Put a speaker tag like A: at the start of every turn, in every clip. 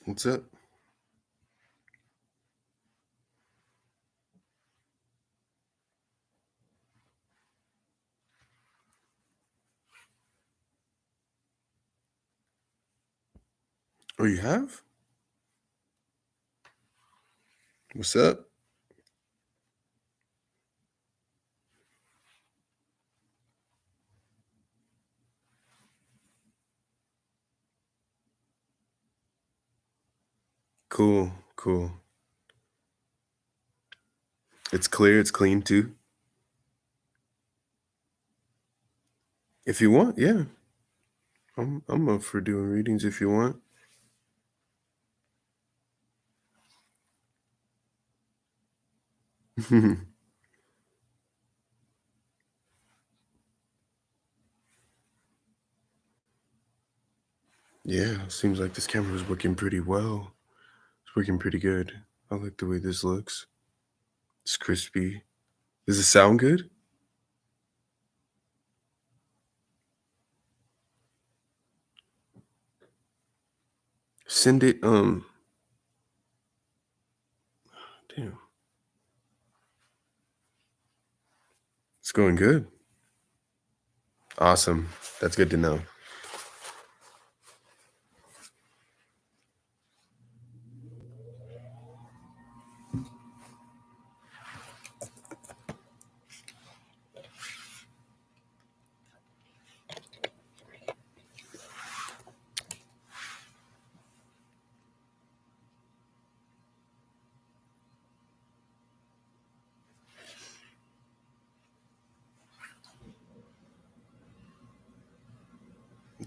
A: What's up? Oh, you have? What's up? Cool, cool. It's clear, it's clean too. If you want, yeah. I'm up for doing readings if you want. Yeah, seems like this camera is working pretty well. It's working pretty good. I like the way this looks. It's crispy. Does it sound good? Send it, damn. It's going good. Awesome. That's good to know.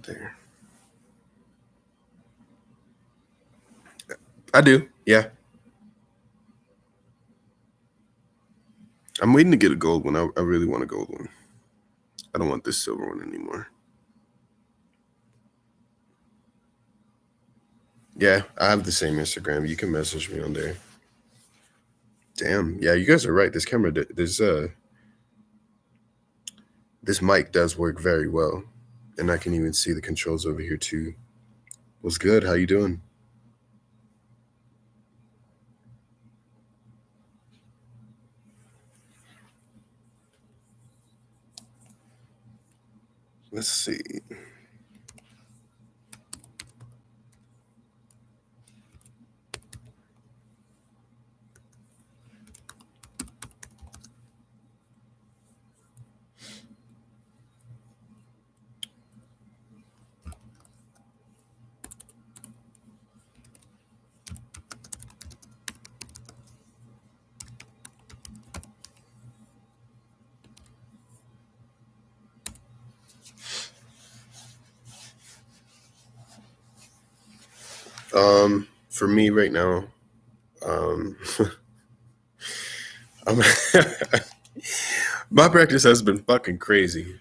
A: There. I do, yeah. I'm waiting to get a gold one. I really want a gold one. I don't want this silver one anymore. Yeah, I have the same Instagram. You can message me on there. Damn. Yeah, you guys are right. This camera, this mic does work very well, and I can even see the controls over here too. What's good? How you doing? Let's see. For me right now, um, I'm my practice has been fucking crazy.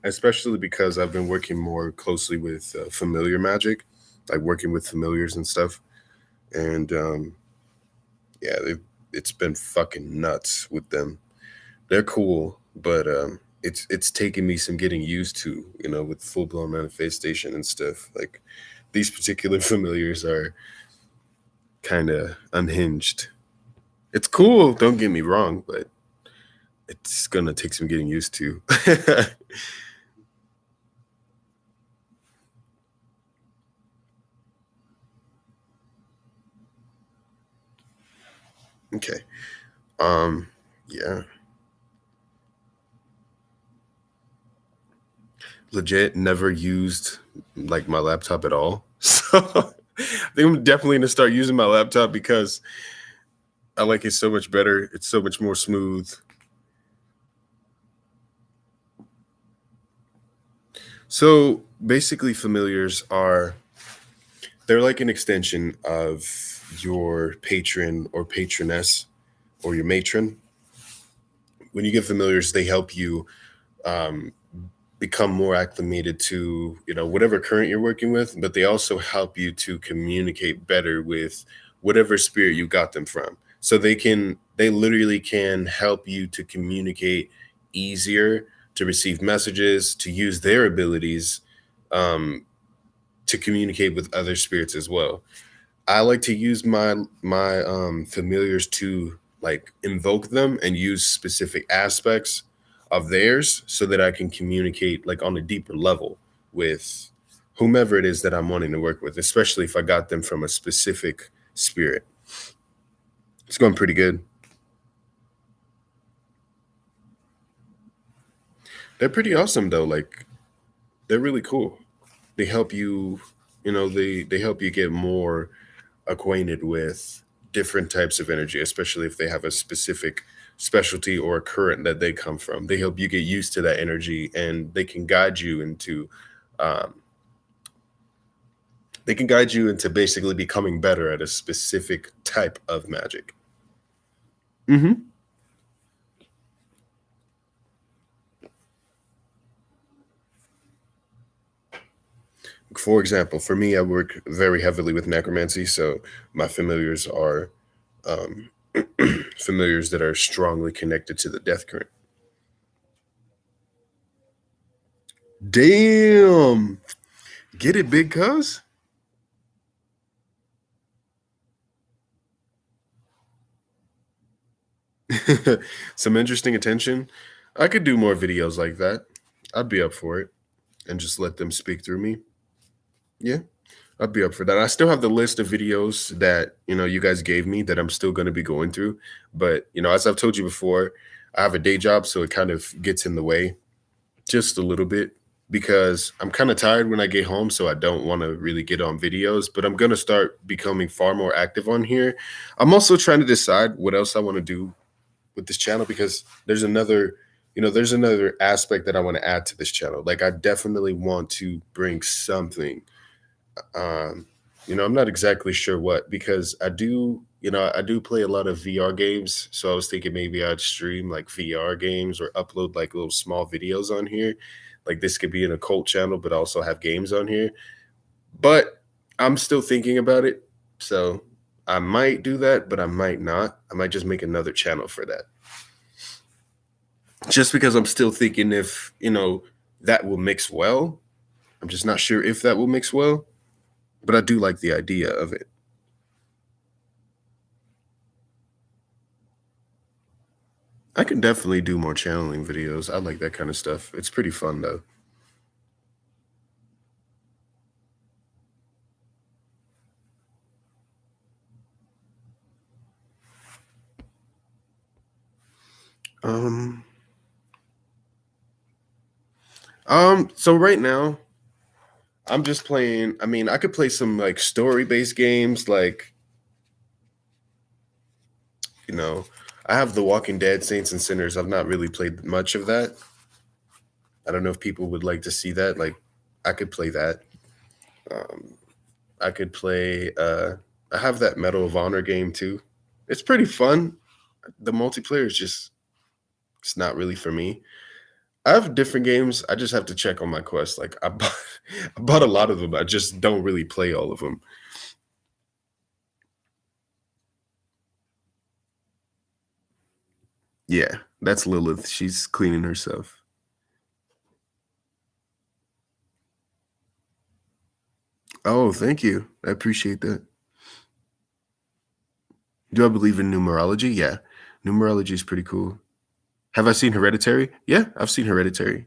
A: Especially because I've been working more closely with familiar magic, like working with familiars and stuff. And yeah, it's been fucking nuts with them. They're cool, but it's taken me some getting used to, with full blown manifestation and stuff. Like these particular familiars are kind of unhinged. It's cool, don't get me wrong, but it's gonna take some getting used to. Okay. Um, yeah. Legit never used like my laptop at all. So I think I'm definitely gonna start using my laptop because I like it so much better. It's so much more smooth. So basically, familiars are they're like an extension of your patron or patroness or your matron. When you get familiars, they help you um, become more acclimated to whatever current you're working with, but they also help you to communicate better with whatever spirit you got them from. So they literally can help you to communicate easier, to receive messages, to use their abilities um, to communicate with other spirits as well. I like to use my familiars to like invoke them and use specific aspects of theirs so that I can communicate like on a deeper level with whomever it is that I'm wanting to work with, especially if I got them from a specific spirit. It's going pretty good. They're pretty awesome though. Like they're really cool. They help you, they help you get more acquainted with different types of energy, especially if they have a specific specialty or a current that they come from. They help you get used to that energy, and um, they can guide you into basically becoming better at a specific type of magic. Hmm. For example, for me, I work very heavily with necromancy, so my familiars are um, familiars that are strongly connected to the death current. Damn, get it, big cuz. Some interesting attention. I could do more videos like that. I'd be up for it and just let them speak through me. Yeah, I'd be up for that. I still have the list of videos that, you guys gave me that I'm still going to be going through. But, as I've told you before, I have a day job, so it kind of gets in the way just a little bit because I'm kind of tired when I get home, so I don't want to really get on videos, but I'm going to start becoming far more active on here. I'm also trying to decide what else I want to do with this channel because there's another aspect that I want to add to this channel. Like I definitely want to bring something. Um, I'm not exactly sure what because I do play a lot of VR games. So I was thinking maybe I'd stream like VR games or upload like little small videos on here. Like this could be an occult channel, but also have games on here. But I'm still thinking about it. So I might do that, but I might not. I might just make another channel for that. Just because I'm still thinking if, that will mix well. I'm just not sure if that will mix well, but I do like the idea of it. I can definitely do more channeling videos. I like that kind of stuff. It's pretty fun though. Um so right now I'm just playing, I mean, I could play some like story-based games like, you know, I have The Walking Dead, Saints and Sinners. I've not really played much of that. I don't know if people would like to see that. Like I could play that. Um I could play I have that Medal of Honor game too. It's pretty fun. The multiplayer is just it's not really for me. I have different games. I just have to check on my quest. Like I bought a lot of them. I just don't really play all of them. Yeah, that's Lilith. She's cleaning herself. Oh, thank you. I appreciate that. Do I believe in numerology? Yeah. Numerology is pretty cool. Have I seen Hereditary? Yeah, I've seen Hereditary.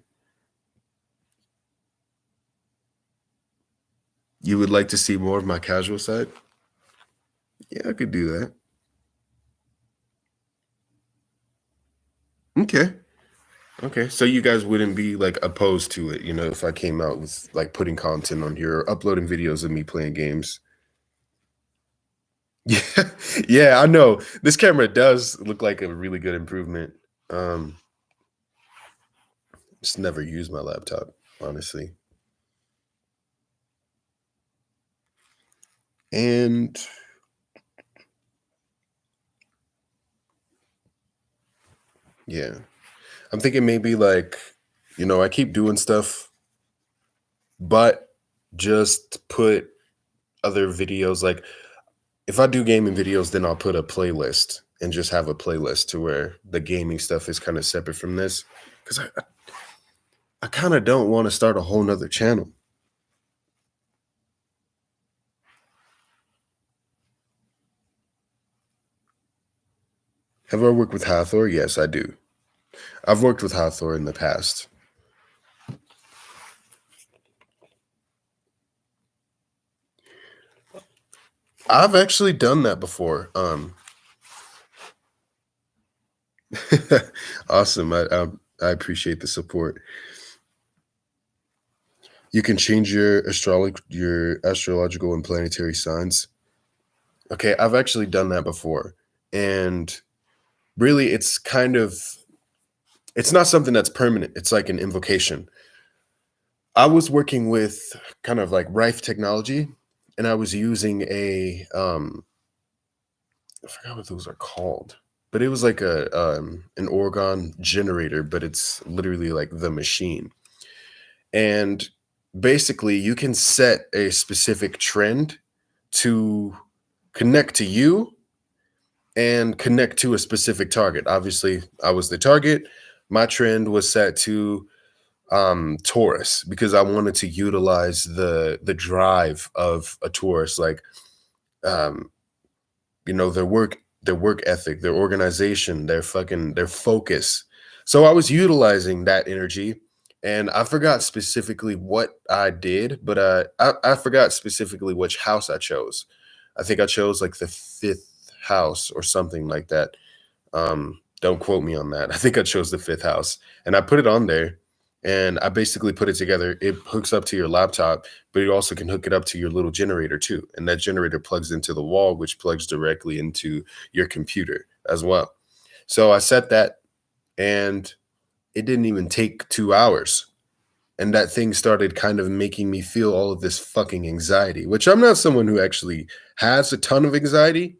A: You would like to see more of my casual side? Yeah, I could do that. Okay. Okay. So you guys wouldn't be like opposed to it, if I came out with like putting content on here or uploading videos of me playing games. Yeah. Yeah, I know. This camera does look like a really good improvement. Um, just never used my laptop, honestly. And yeah, I'm thinking maybe like, I keep doing stuff, but just put other videos like if I do gaming videos, then I'll put a playlist and just have a playlist to where the gaming stuff is kind of separate from this. Because I kind of don't want to start a whole nother channel. Have I worked with Hathor? Yes, I do. I've worked with Hathor in the past. I've actually done that before. Awesome. I appreciate the support. You can change your astrological and planetary signs. Okay, I've actually done that before. And really it's not something that's permanent. It's like an invocation. I was working with kind of like Rife technology, and I was using I forgot what those are called, but it was like an orgon generator, but it's literally like the machine. And basically, you can set a specific trend to connect to you and connect to a specific target. Obviously, I was the target. My trend was set to Taurus because I wanted to utilize the drive of a Taurus, like um, their work ethic, their organization, their focus. So I was utilizing that energy, and I forgot specifically what I did, but I forgot specifically which house I chose. I think I chose like the fifth house or something like that. Don't quote me on that. I think I chose the fifth house, and I put it on there, and I basically put it together. It hooks up to your laptop, but you also can hook it up to your little generator too. And that generator plugs into the wall, which plugs directly into your computer as well. So I set that, and it didn't even take 2 hours. And that thing started kind of making me feel all of this fucking anxiety, which I'm not someone who actually has a ton of anxiety.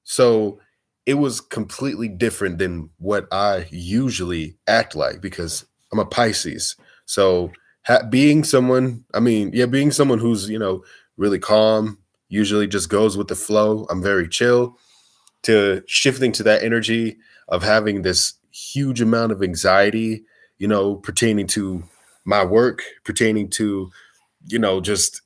A: So it was completely different than what I usually act like because I'm a Pisces. So being someone, I mean, yeah, being someone who's, really calm, usually just goes with the flow. I'm very chill to shifting to that energy of having this huge amount of anxiety, pertaining to my work, pertaining to, just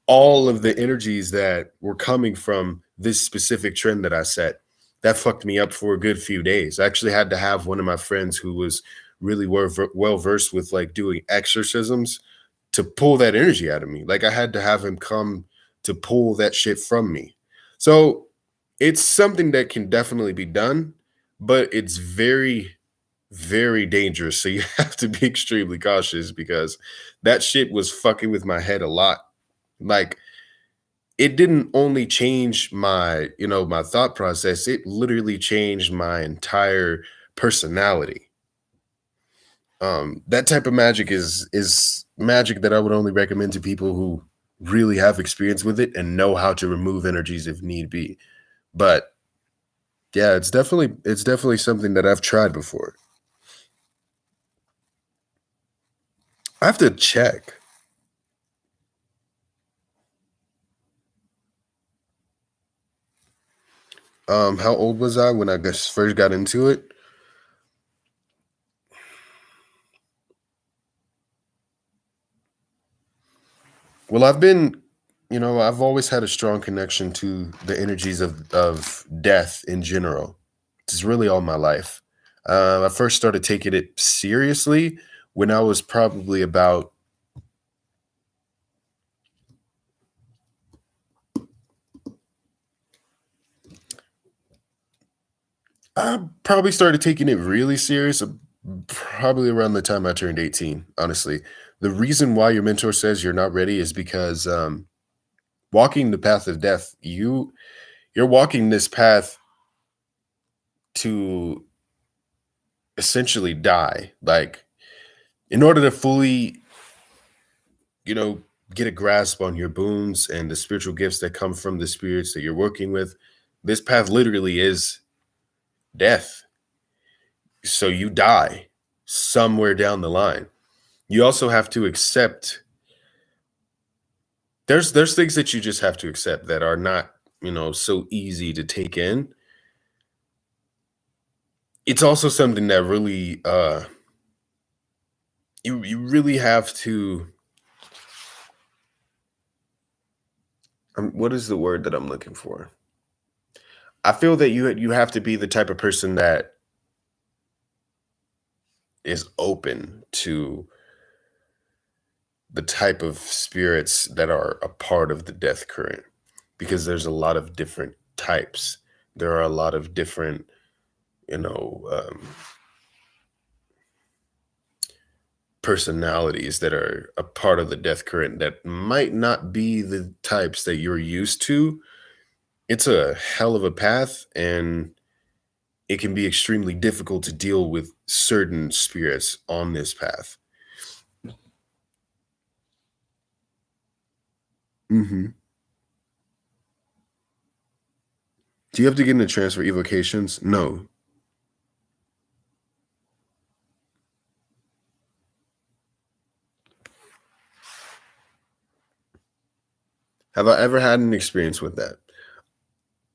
A: all of the energies that were coming from this specific trend that I set. That fucked me up for a good few days. I actually had to have one of my friends who was really well versed with like doing exorcisms to pull that energy out of me. Like I had to have him come to pull that shit from me. So it's something that can definitely be done, but it's very, very dangerous. So you have to be extremely cautious because that shit was fucking with my head a lot. Like it didn't only change my thought process, it literally changed my entire personality. That type of magic is magic that I would only recommend to people who really have experience with it and know how to remove energies if need be. But yeah, it's definitely something that I've tried before. I have to check. How old was I when I guess first got into it? Well, I've always had a strong connection to the energies of death in general. It's really all my life. I first started taking it seriously when I was probably about. I probably started taking it really serious probably around the time I turned 18. Honestly, the reason why your mentor says you're not ready is because walking the path of death, you're walking this path to essentially die. Like in order to fully, you know, get a grasp on your boons and the spiritual gifts that come from the spirits that you're working with, this path literally is death. So you die somewhere down the line. You also have to accept there's things that you just have to accept that are not, so easy to take in. It's also something that really you really have to what is the word that I'm looking for? I feel that you have to be the type of person that is open to the type of spirits that are a part of the death current, because there's a lot of different types. There are a lot of different, you know, personalities that are a part of the death current that might not be the types that you're used to. It's a hell of a path, and it can be extremely difficult to deal with certain spirits on this path. Mhm. Do you have to get into transfer evocations? No. Have I ever had an experience with that?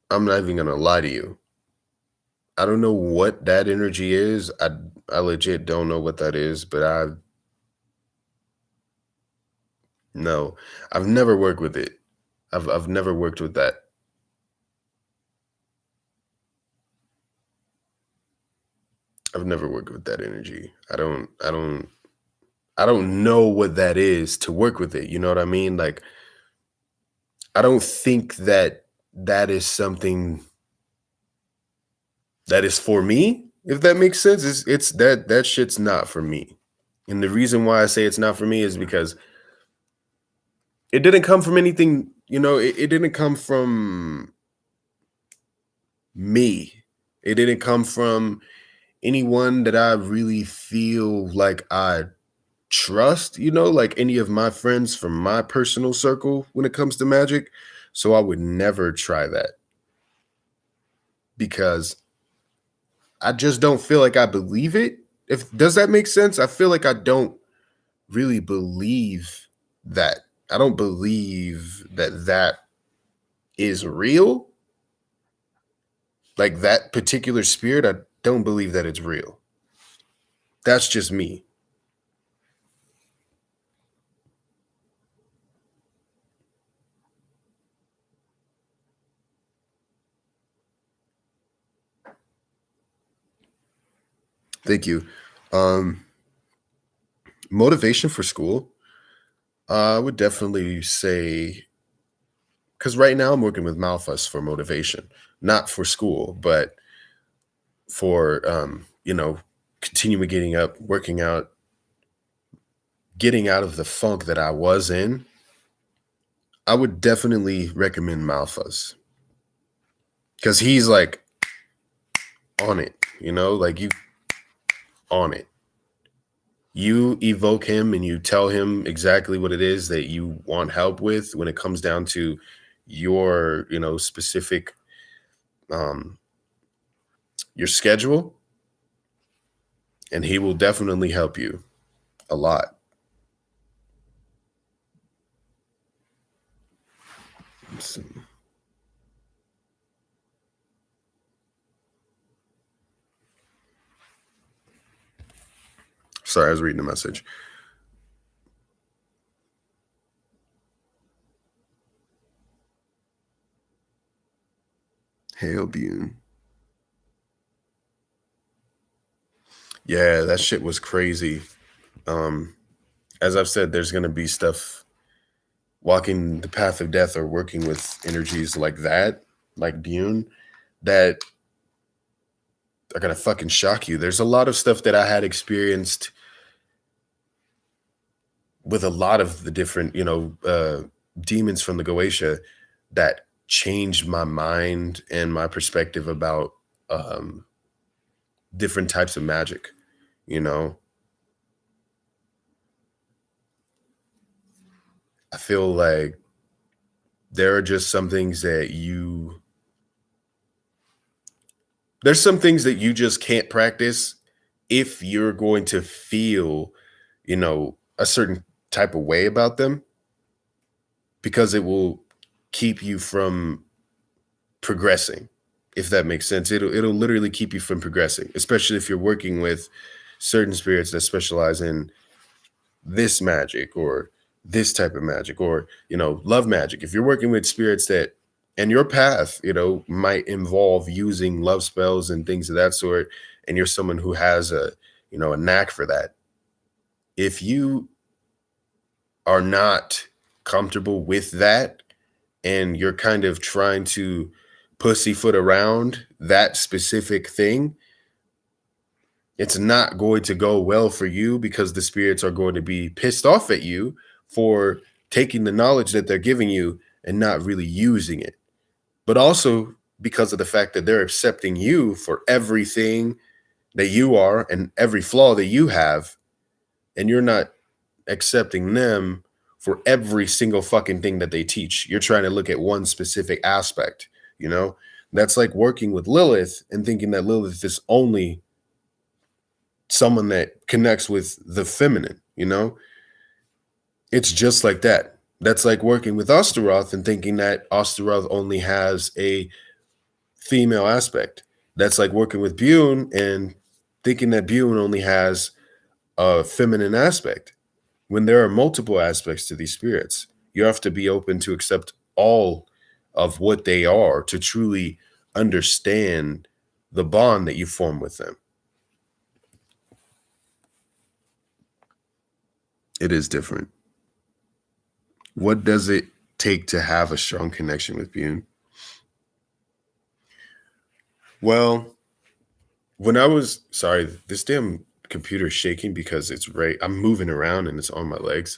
A: I'm not even gonna lie to you. I don't know what that energy is. I legit don't know what that is, but I no. I've never worked with it. I've never worked with that. I've never worked with that energy. I don't know what that is to work with it. You know what I mean? Like, I don't think that that is something that is for me, if that makes sense. It's that shit's not for me. And the reason why I say it's not for me is because it didn't come from anything, it didn't come from me. It didn't come from anyone that I really feel like I trust, like any of my friends from my personal circle when it comes to magic. So I would never try that because I just don't feel like I believe it. If does that make sense? I feel like I don't really believe that. I don't believe that that is real. Like that particular spirit, I don't believe that it's real. That's just me. Thank you. Um, Motivation for school. I would definitely say because right now I'm working with Malthus for motivation, not for school, but for continuing getting up, working out, getting out of the funk that I was in. I would definitely recommend Malthus because he's like on it, like you on it. You evoke him and you tell him exactly what it is that you want help with when it comes down to your, specific um your schedule, and he will definitely help you a lot. So- Sorry, I was reading a message. Hail Bune. Yeah, that shit was crazy. Um, as I've said, there's gonna be stuff walking the path of death or working with energies like that, like Bune, that are gonna fucking shock you. There's a lot of stuff that I had experienced with a lot of the different, demons from the Goetia that changed my mind and my perspective about um, different types of magic. You know, I feel like there are just some things that there's some things that you just can't practice if you're going to feel, a certain type of way about them, because it will keep you from progressing, if that makes sense. It'll literally keep you from progressing, especially if you're working with certain spirits that specialize in this magic or this type of magic or love magic. If you're working with spirits that And your path, might involve using love spells and things of that sort. And you're someone who has a knack for that. If you are not comfortable with that and you're kind of trying to pussyfoot around that specific thing, it's not going to go well for you because the spirits are going to be pissed off at you for taking the knowledge that they're giving you and not really using it. But also because of the fact that they're accepting you for everything that you are and every flaw that you have, and you're not accepting them for every single fucking thing that they teach. You're trying to look at one specific aspect, you know? That's like working with Lilith and thinking that Lilith is only someone that connects with the feminine, you know? It's just like that. That's like working with Osteroth and thinking that Osteroth only has a female aspect. That's like working with Bune and thinking that Bune only has a feminine aspect. When there are multiple aspects to these spirits, you have to be open to accept all of what they are to truly understand the bond that you form with them. It is different. What does it take to have a strong connection with Bune? Well, when I was sorry, this damn computer is shaking because I'm moving around and it's on my legs.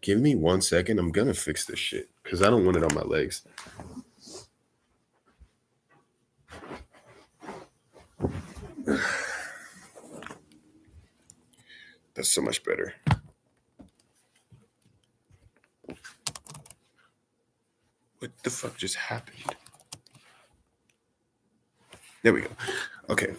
A: Give me 1 second. I'm gonna fix this shit because I don't want it on my legs. That's so much better. What the fuck just happened? There we go. Okay.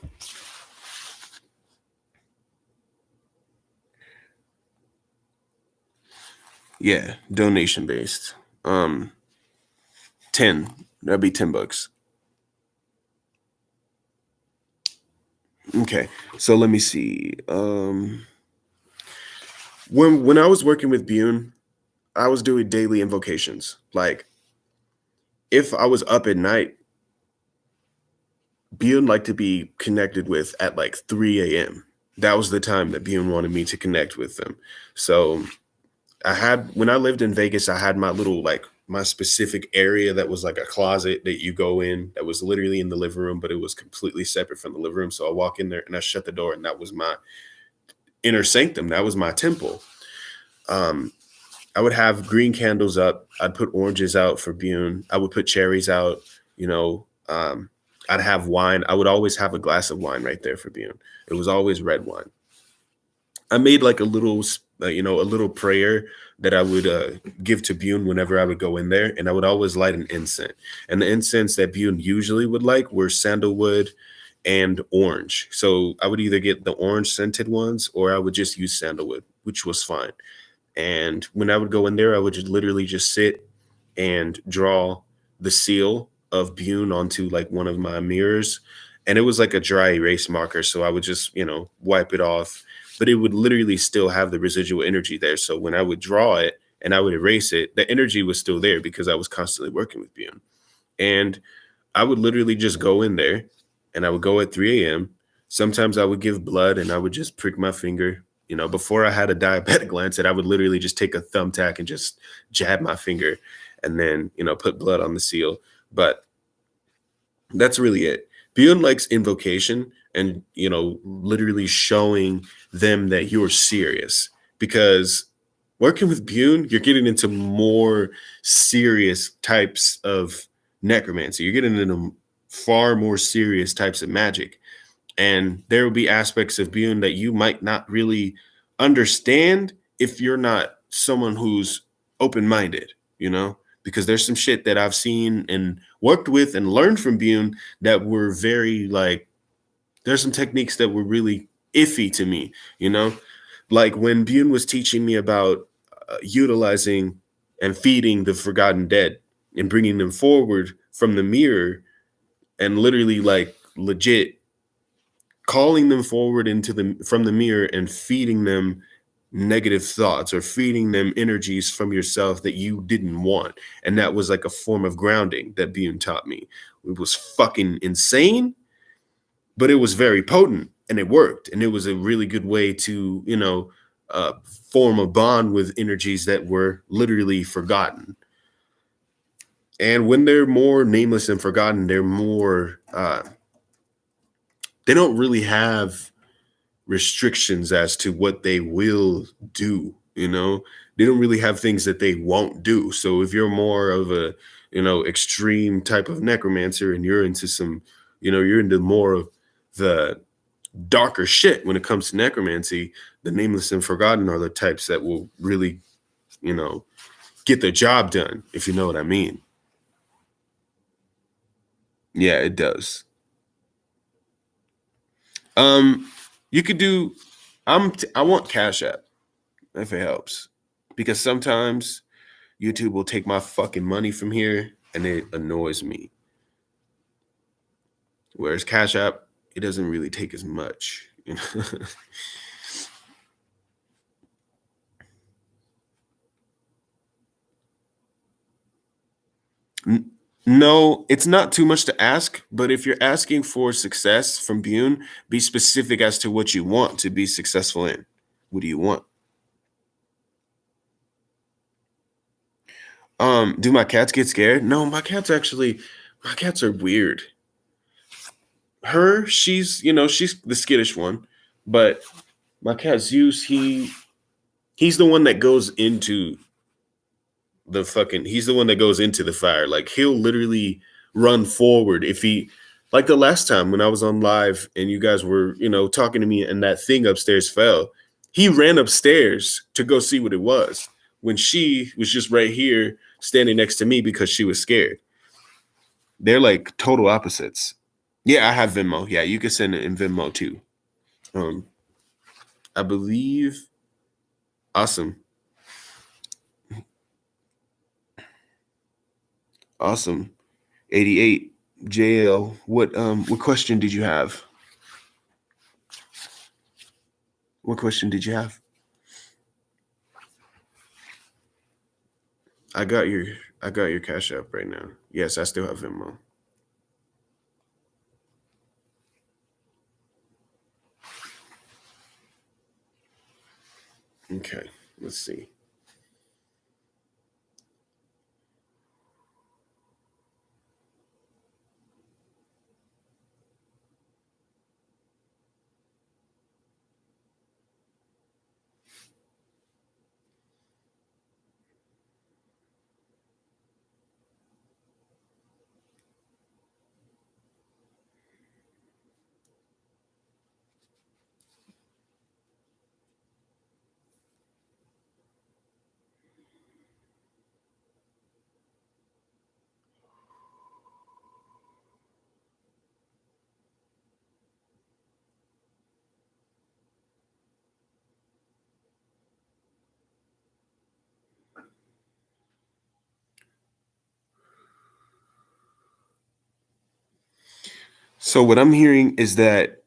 A: Yeah, donation based. 10. That'd be $10. Okay. So let me see. When I was working with Bune, I was doing daily invocations. Like if I was up at night, Bune liked to be connected with at like 3 a.m. That was the time that Bune wanted me to connect with them. So when I lived in Vegas, I had my little like my specific area that was like a closet that you go in that was literally in the living room, but it was completely separate from the living room. So I walk in there and I shut the door, and that was my inner sanctum. That was my temple. I would have green candles up. I'd put oranges out for Bune. I would put cherries out. I'd have wine. I would always have a glass of wine right there for Bune. It was always red wine. I made like a little prayer that I would give to Bune whenever I would go in there, and I would always light an incense. And the incense that Bune usually would like were sandalwood and orange. So I would either get the orange scented ones or I would just use sandalwood, which was fine. And when I would go in there, I would just literally just sit and draw the seal of Bune onto like one of my mirrors. And it was like a dry erase marker. So I would just, wipe it off, but it would literally still have the residual energy there. So when I would draw it and I would erase it, the energy was still there because I was constantly working with Bune. And I would literally just go in there and I would go at 3 a.m. Sometimes I would give blood and I would just prick my finger. Before I had a diabetic lancet, I would literally just take a thumbtack and just jab my finger and then, put blood on the seal. But that's really it. Bune likes invocation and, literally showing them that you're serious, because working with Bune, you're getting into more serious types of necromancy. You're getting into far more serious types of magic. And there will be aspects of Bune that you might not really understand if you're not someone who's open-minded, because there's some shit that I've seen and worked with and learned from Bune that were very there's some techniques that were really iffy to me, like when Bune was teaching me about utilizing and feeding the forgotten dead and bringing them forward from the mirror and literally legit calling them forward from the mirror and feeding them negative thoughts or feeding them energies from yourself that you didn't want. And that was like a form of grounding that Bune taught me. It was fucking insane, but it was very potent and it worked. And it was a really good way to, uh, form a bond with energies that were literally forgotten. And when they're more nameless and forgotten, they're more, they don't really have restrictions as to what they will do. They don't really have things that they won't do. So if you're more of a, extreme type of necromancer and you're into some, you're into more of the darker shit when it comes to necromancy, the nameless and forgotten are the types that will really, you know get the job done, if you know what I mean. Yeah, it does. um you could do, I want cash app if it helps, because sometimes YouTube will take my fucking money from here and it annoys me. Whereas Cash App, it doesn't really take as much. No, it's not too much to ask, but if you're asking for success from Bune, be specific as to what you want to be successful in. What do you want? Do my cats get scared? No, my cats are weird. She's the skittish one, but my cat Zeus, he's the one that goes into he's the one that goes into the fire. Like he'll literally run forward if he, like the last time when I was on live and you guys were, talking to me and that thing upstairs fell. He ran upstairs to go see what it was when she was just right here standing next to me because she was scared. They're like total opposites. Yeah, I have Venmo. Yeah, you can send it in Venmo too. Um, I believe. Awesome. Awesome. 88 JL. What question did you have? What question did you have? I got your I got your Cash App right now. Yes, I still have Venmo. Okay, let's see. So what I'm hearing is that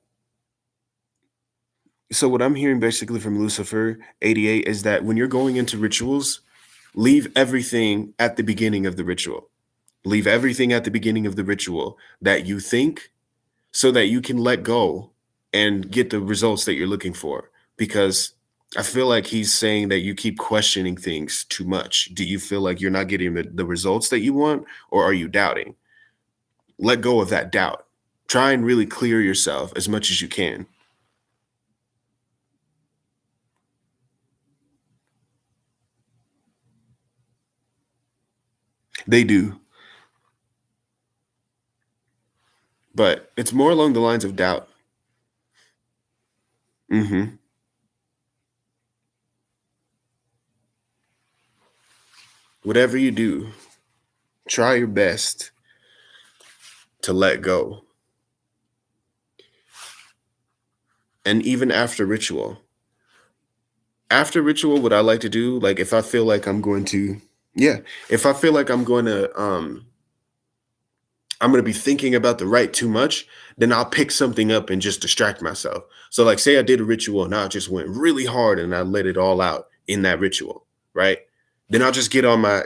A: so what I'm hearing basically from Lucifer 88 is that when you're going into rituals, leave everything at the beginning of the ritual. Leave everything at the beginning of the ritual that you think, so that you can let go and get the results that you're looking for. Because I feel like he's saying that you keep questioning things too much. Do you feel like you're not getting the results that you want, or are you doubting? Let go of that doubt. Try and really clear yourself as much as you can. They do, but it's more along the lines of doubt. Hmm. Whatever you do, try your best to let go. And even after ritual, what I like to do, like if I feel like I'm going to, yeah, if I feel like I'm going to I'm going to be thinking about the rite too much, then I'll pick something up and just distract myself. So, like, say I did a ritual and I just went really hard and I let it all out in that ritual, right? Then I'll just get on my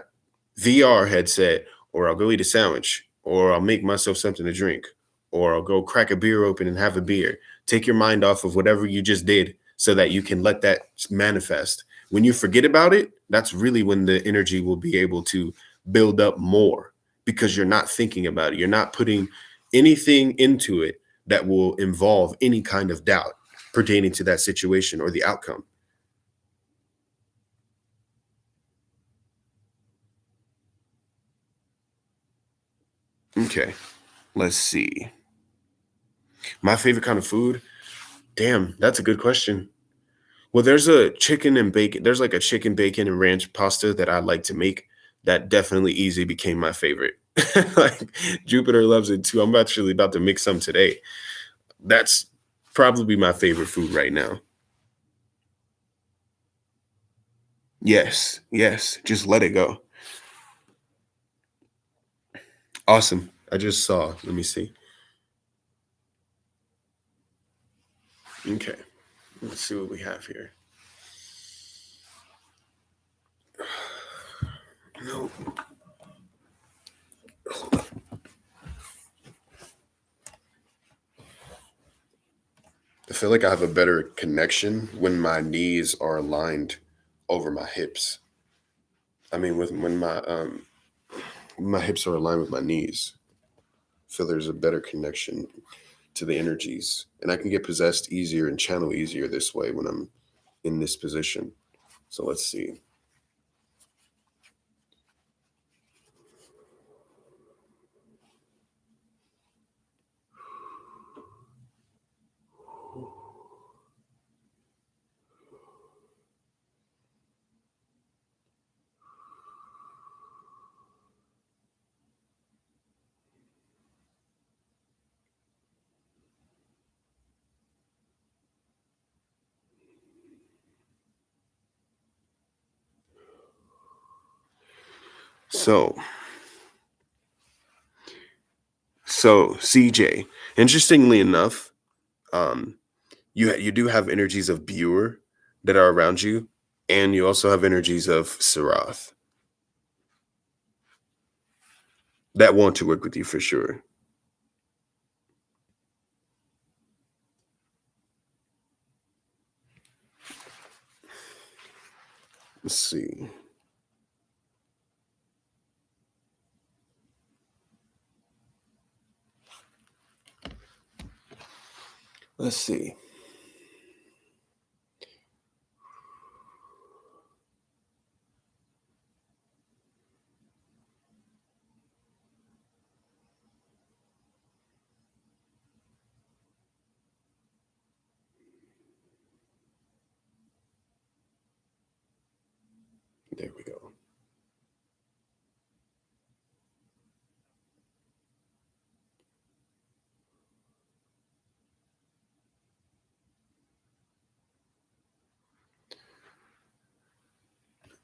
A: VR headset, or I'll go eat a sandwich, or I'll make myself something to drink, or I'll go crack a beer open and have a beer. Take your mind off of whatever you just did so that you can let that manifest. When you forget about it, that's really when the energy will be able to build up more because you're not thinking about it. You're not putting anything into it that will involve any kind of doubt pertaining to that situation or the outcome. Okay, let's see. My favorite kind of food? Damn, that's a good question. Well, there's a chicken and bacon. There's like a chicken, bacon, and ranch pasta that I like to make. That definitely easy became my favorite. Like Jupiter loves it too. I'm actually about to make some today. That's probably my favorite food right now. Yes, yes. Just let it go. Awesome. I just saw. Let me see. Okay. Let's see what we have here. No. I feel like I have a better connection when my knees are aligned over my hips. I mean, with when my hips are aligned with my knees. I feel there's a better connection to the energies, and I can get possessed easier and channel easier this way when I'm in this position. So let's see. So, so CJ, interestingly enough, um, you do have energies of Buer that are around you, and you also have energies of Sarath that want to work with you for sure. Let's see. Let's see. There we go.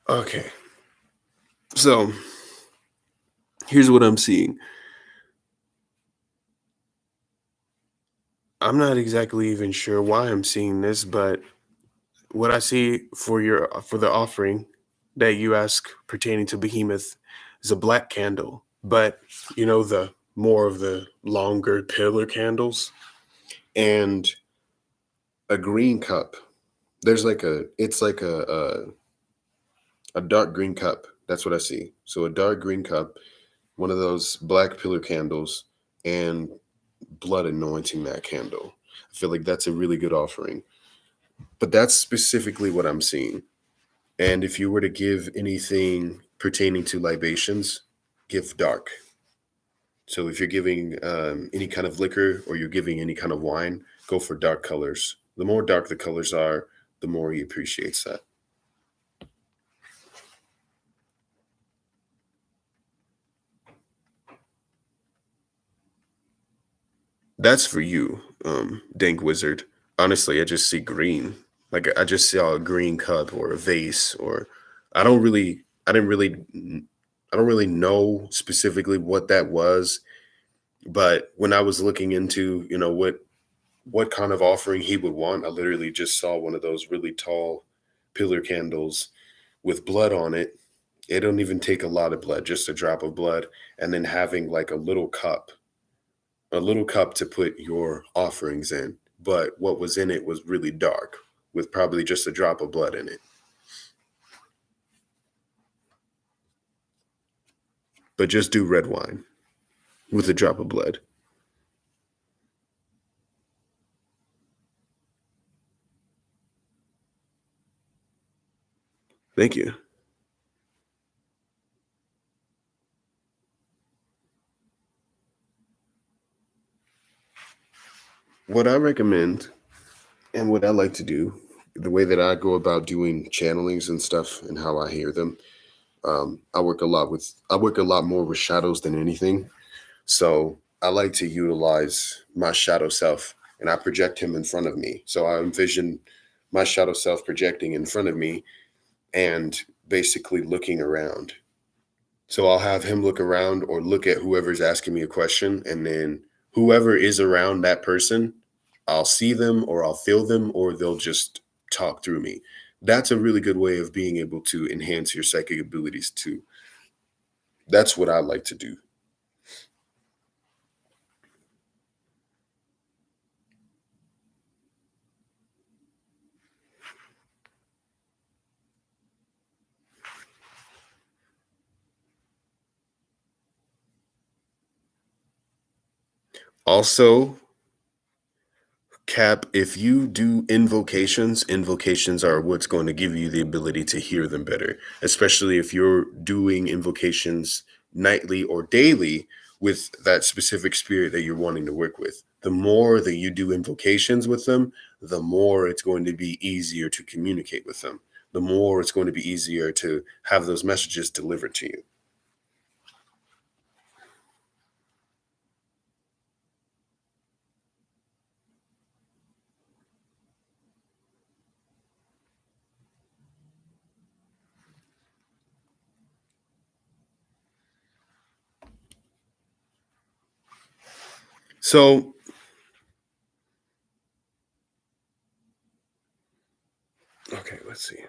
A: Okay. So here's what I'm seeing. I'm not exactly even sure why I'm seeing this, but what I see for the offering that you ask pertaining to Behemoth is a black candle, but the more of the longer pillar candles and a green cup. There's like it's like a dark green cup. That's what I see. So a dark green cup, one of those black pillar candles, and blood anointing that candle. I feel like that's a really good offering. But that's specifically what I'm seeing. And if you were to give anything pertaining to libations, give dark. So if you're giving any kind of liquor or you're giving any kind of wine, go for dark colors. The more dark the colors are, the more he appreciates that. That's for you, Dank Wizard. Honestly, I just see green. Like I just saw a green cup or a vase, or I don't really, I didn't really, I don't really know specifically what that was. But when I was looking into, what kind of offering he would want, I literally just saw one of those really tall pillar candles with blood on it. It don't even take a lot of blood, just a drop of blood, and then having like a little cup to put your offerings in. But what was in it was really dark, with probably just a drop of blood in it. But just do red wine with a drop of blood. Thank you. What I recommend and what I like to do, the way that I go about doing channelings and stuff and how I hear them, I work a lot more with shadows than anything. So I like to utilize my shadow self and I project him in front of me. So I envision my shadow self projecting in front of me and basically looking around. So I'll have him look around or look at whoever's asking me a question. And then whoever is around that person, I'll see them or I'll feel them or they'll just talk through me. That's a really good way of being able to enhance your psychic abilities too. That's what I like to do. Also, Cap, if you do invocations, invocations are what's going to give you the ability to hear them better, especially if you're doing invocations nightly or daily with that specific spirit that you're wanting to work with. The more that you do invocations with them, the more it's going to be easier to communicate with them. The more it's going to be easier to have those messages delivered to you. So, okay, let's see.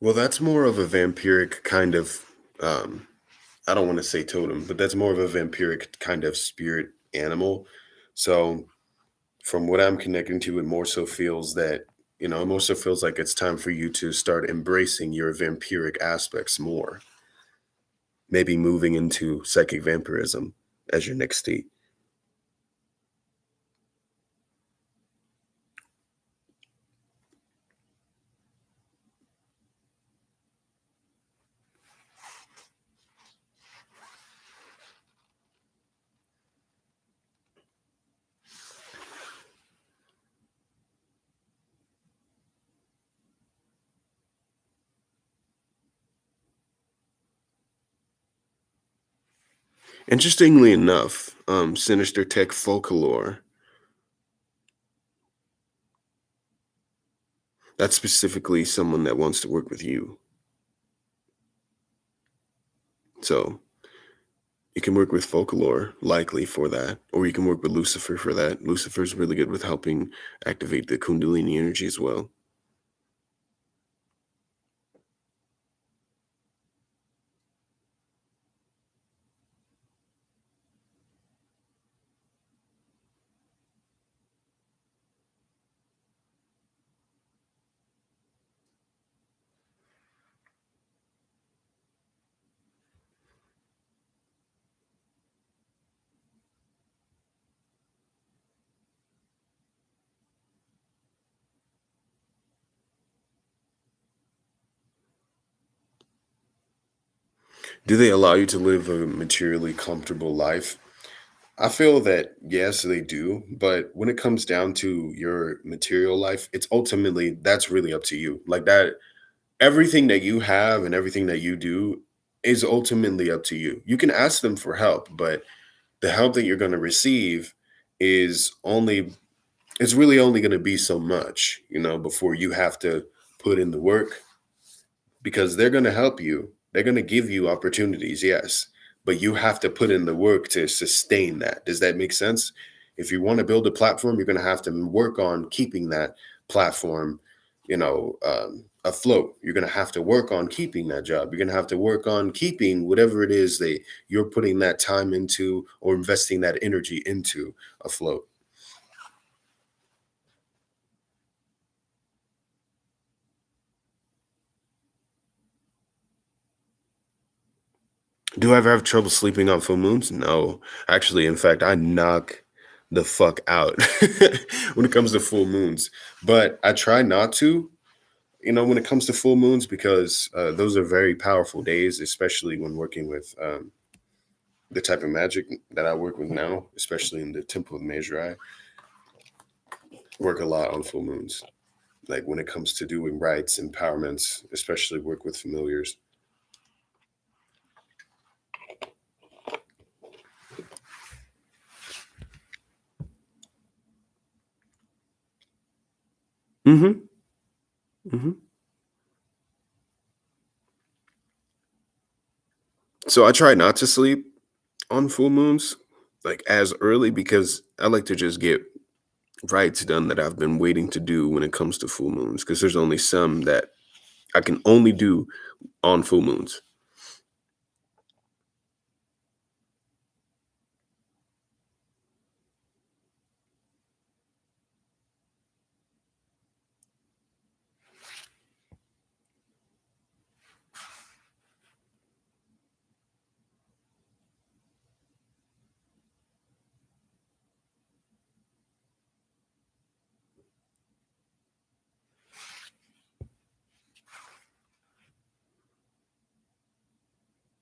A: Well, that's more of a vampiric kind of I don't want to say totem, but that's more of a vampiric kind of spirit animal. So from what I'm connecting to, it more so feels that, it more so feels like it's time for you to start embracing your vampiric aspects more, maybe moving into psychic vampirism as your next state. Interestingly enough, Sinister Tech Folklore, that's specifically someone that wants to work with you. So you can work with Folklore likely for that, or you can work with Lucifer for that. Lucifer's really good with helping activate the Kundalini energy as well. Do they allow you to live a materially comfortable life? I feel that yes, they do, but when it comes down to your material life, it's ultimately that's really up to you. Like that, everything that you have and everything that you do is ultimately up to you. You can ask them for help, but the help that you're going to receive is only it's really only going to be so much, before you have to put in the work because they're going to help you. They're going to give you opportunities, yes, but you have to put in the work to sustain that. Does that make sense? If you want to build a platform, you're going to have to work on keeping that platform, afloat. You're going to have to work on keeping that job. You're going to have to work on keeping whatever it is that you're putting that time into or investing that energy into afloat. Do I ever have trouble sleeping on full moons? No. Actually, in fact, I knock the fuck out when it comes to full moons. But I try not to, when it comes to full moons, because those are very powerful days, especially when working with the type of magic that I work with now, especially in the Temple of Measure. I work a lot on full moons. Like when it comes to doing rites, empowerments, especially work with familiars. Hmm. Hmm. So I try not to sleep on full moons like as early because I like to just get rights done that I've been waiting to do when it comes to full moons because there's only some that I can only do on full moons.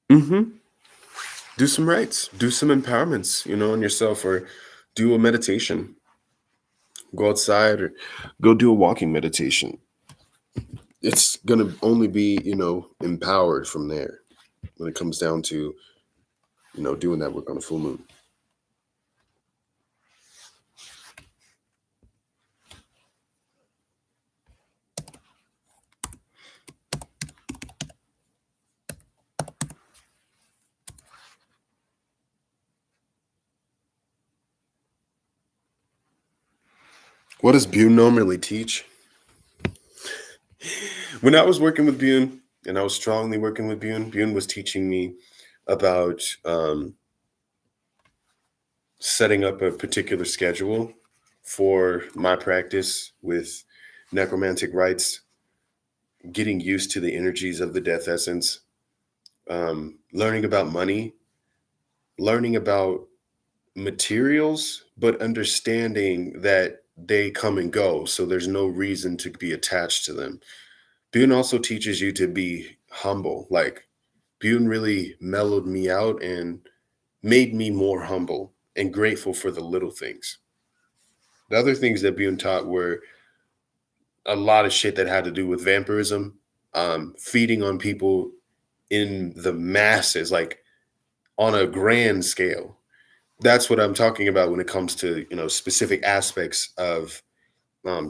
A: Hmm. Do some rights, do some empowerments, on yourself, or do a meditation. Go outside or go do a walking meditation. It's gonna only be, empowered from there when it comes down to, doing that work on a full moon. What does Bune normally teach? When I was working with Bune, and I was strongly working with Bune was teaching me about setting up a particular schedule for my practice with necromantic rites, getting used to the energies of the death essence, learning about money, learning about materials, but understanding that they come and go. So there's no reason to be attached to them. Bune also teaches you to be humble. Like Bune really mellowed me out and made me more humble and grateful for the little things. The other things that Bune taught were a lot of shit that had to do with vampirism, feeding on people in the masses, like on a grand scale. That's what I'm talking about when it comes to specific aspects of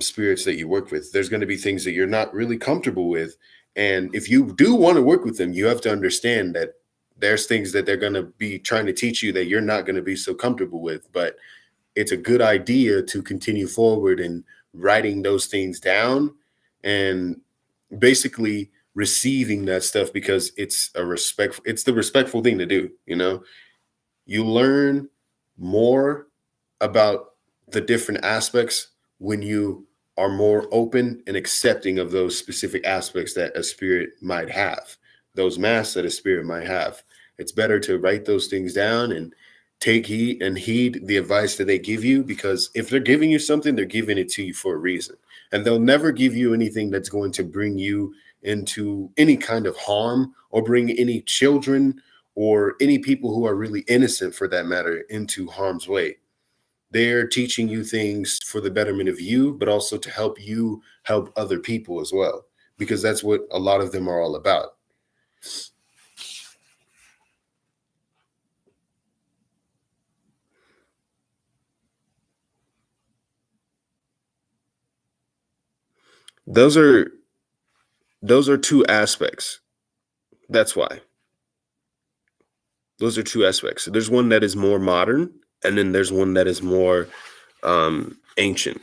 A: spirits that you work with. There's going to be things that you're not really comfortable with, and if you do want to work with them, you have to understand that there's things that they're going to be trying to teach you that you're not going to be so comfortable with. But it's a good idea to continue forward and writing those things down and basically receiving that stuff because it's the respectful thing to do. You learn more about the different aspects when you are more open and accepting of those specific aspects that a spirit might have, those masks that a spirit might have. It's better to write those things down and take heed and heed the advice that they give you, because if they're giving you something, they're giving it to you for a reason. And they'll never give you anything that's going to bring you into any kind of harm or bring any children or any people who are really innocent for that matter into harm's way. They're teaching you things for the betterment of you, but also to help you help other people as well, because that's what a lot of them are all about. Those are two aspects. That's why. Those are two aspects. There's one that is more modern, and then there's one that is more ancient.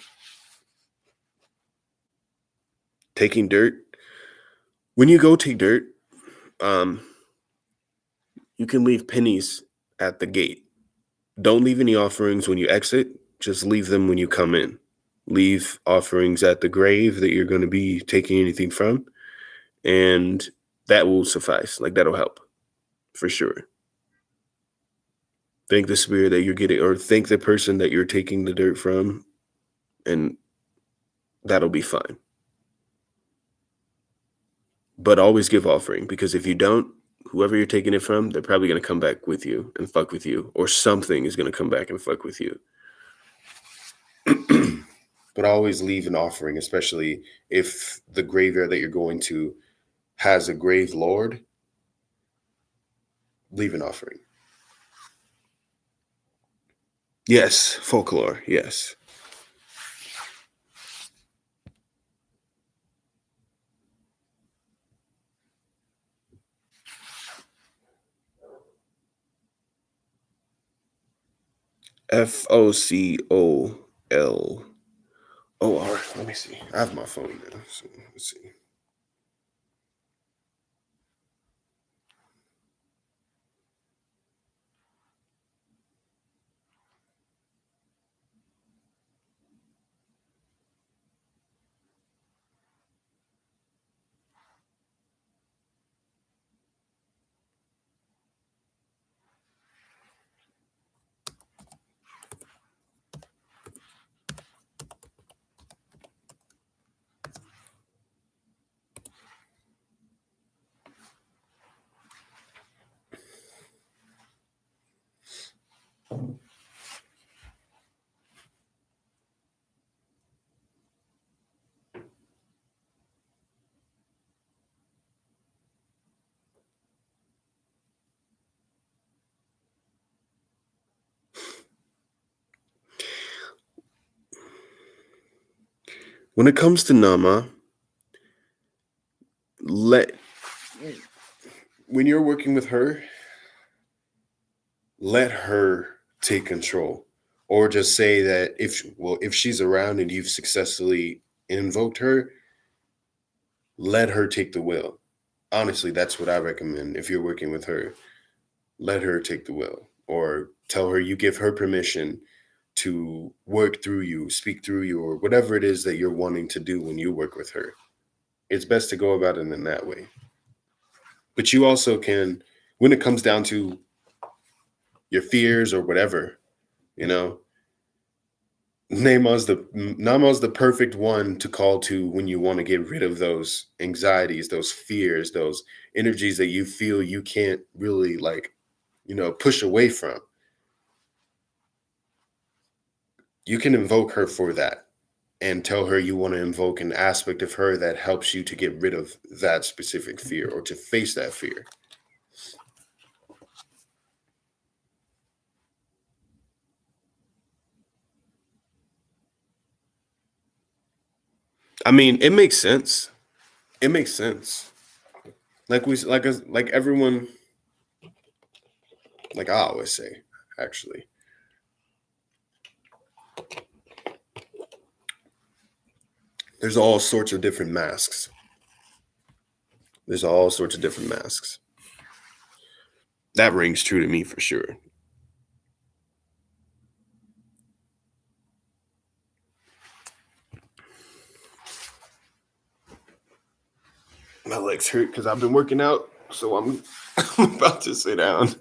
A: Taking dirt. When you go take dirt, you can leave pennies at the gate. Don't leave any offerings when you exit. Just leave them when you come in. Leave offerings at the grave that you're going to be taking anything from, and that will suffice. Like, that'll help for sure. Thank the spirit that you're getting, or thank the person that you're taking the dirt from, and that'll be fine. But always give offering, because if you don't, whoever you're taking it from, they're probably going to come back with you and fuck with you, or something is going to come back and fuck with you. But always leave an offering, especially if the graveyard that you're going to has a grave lord. Leave an offering. Yes, folklore, yes. FOCOL. OR. Let me see. I have my phone now. So let's see. When it comes to Nama, when you're working with her, let her take control, or just say that if she's around and you've successfully invoked her, let her take the wheel. Honestly, that's what I recommend. If you're working with her, let her take the wheel, or tell her you give her permission to work through you, speak through you, or whatever it is that you're wanting to do when you work with her. It's best to go about it in that way. But you also can, when it comes down to your fears or whatever, Nama's the perfect one to call to when you want to get rid of those anxieties, those fears, those energies that you feel you can't really push away from. You can invoke her for that and tell her you want to invoke an aspect of her that helps you to get rid of that specific fear or to face that fear. I mean, it makes sense. It makes sense. Like everyone, like I always say, actually. There's all sorts of different masks. There's all sorts of different masks. That rings true to me for sure. My legs hurt because I've been working out, so I'm about to sit down.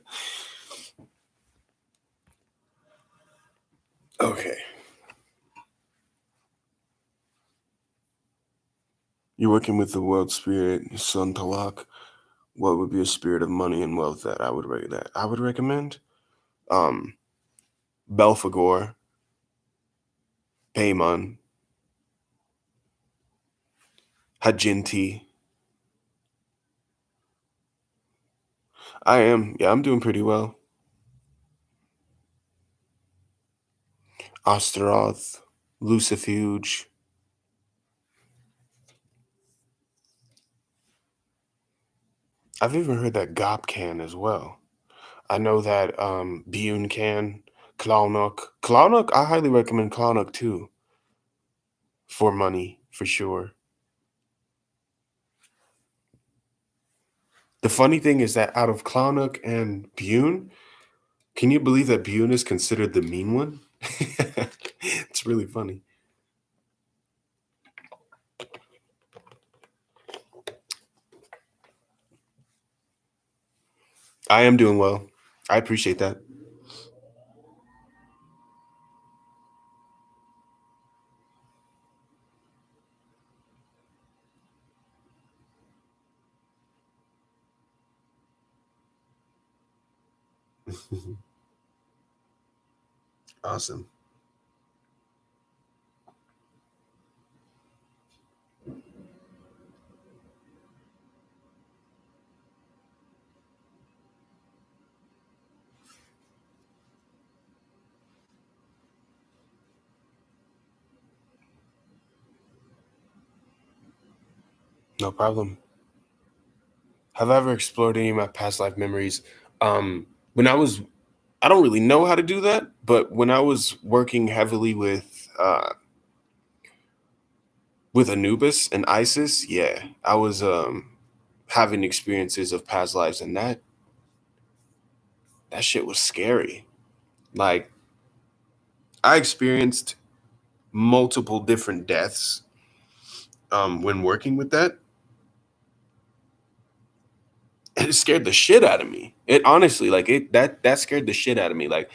A: Okay. You're working with the world spirit, Sun Talak. What would be a spirit of money and wealth that I would recommend? Um, Belphegor, Paymon, Hajinti. I am, yeah, I'm doing pretty well. Osteroth, Lucifuge. I've even heard that Gop can as well. I know that Bune can, Klaunuk. Klaunuk, I highly recommend Klaunuk too, for money, for sure. The funny thing is that out of Klaunuk and Bune, can you believe that Bune is considered the mean one? It's really funny. I am doing well. I appreciate that. Awesome. No problem. Have I ever explored any of my past life memories? When I don't really know how to do that, but when I was working heavily with Anubis and Isis, yeah, I was having experiences of past lives, and that shit was scary. Like I experienced multiple different deaths when working with that, and it scared the shit out of me. It honestly, like it that scared the shit out of me. Like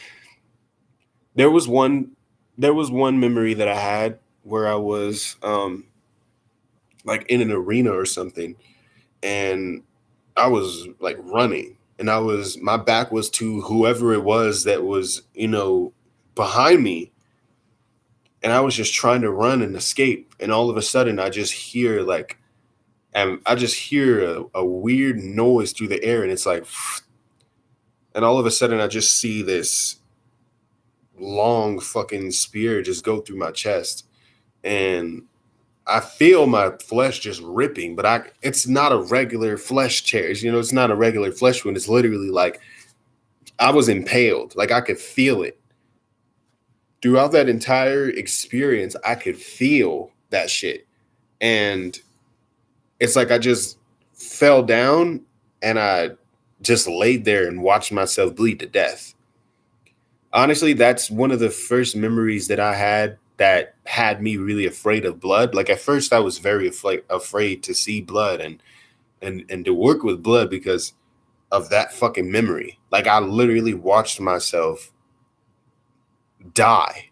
A: there was one there was one memory that I had where I was like in an arena or something, and I was like running, and my back was to whoever it was that was, behind me, and I was just trying to run and escape, and all of a sudden I just hear a weird noise through the air, and it's like, and all of a sudden I just see this long fucking spear just go through my chest, and I feel my flesh just ripping, but it's not a regular flesh tears, it's not a regular flesh wound. It's literally like I was impaled. Like I could feel it. Throughout that entire experience, I could feel that shit. And it's like I just fell down and I just laid there and watched myself bleed to death. Honestly, that's one of the first memories that I had me really afraid of blood. Like at first I was very afraid to see blood and to work with blood because of that fucking memory. Like I literally watched myself die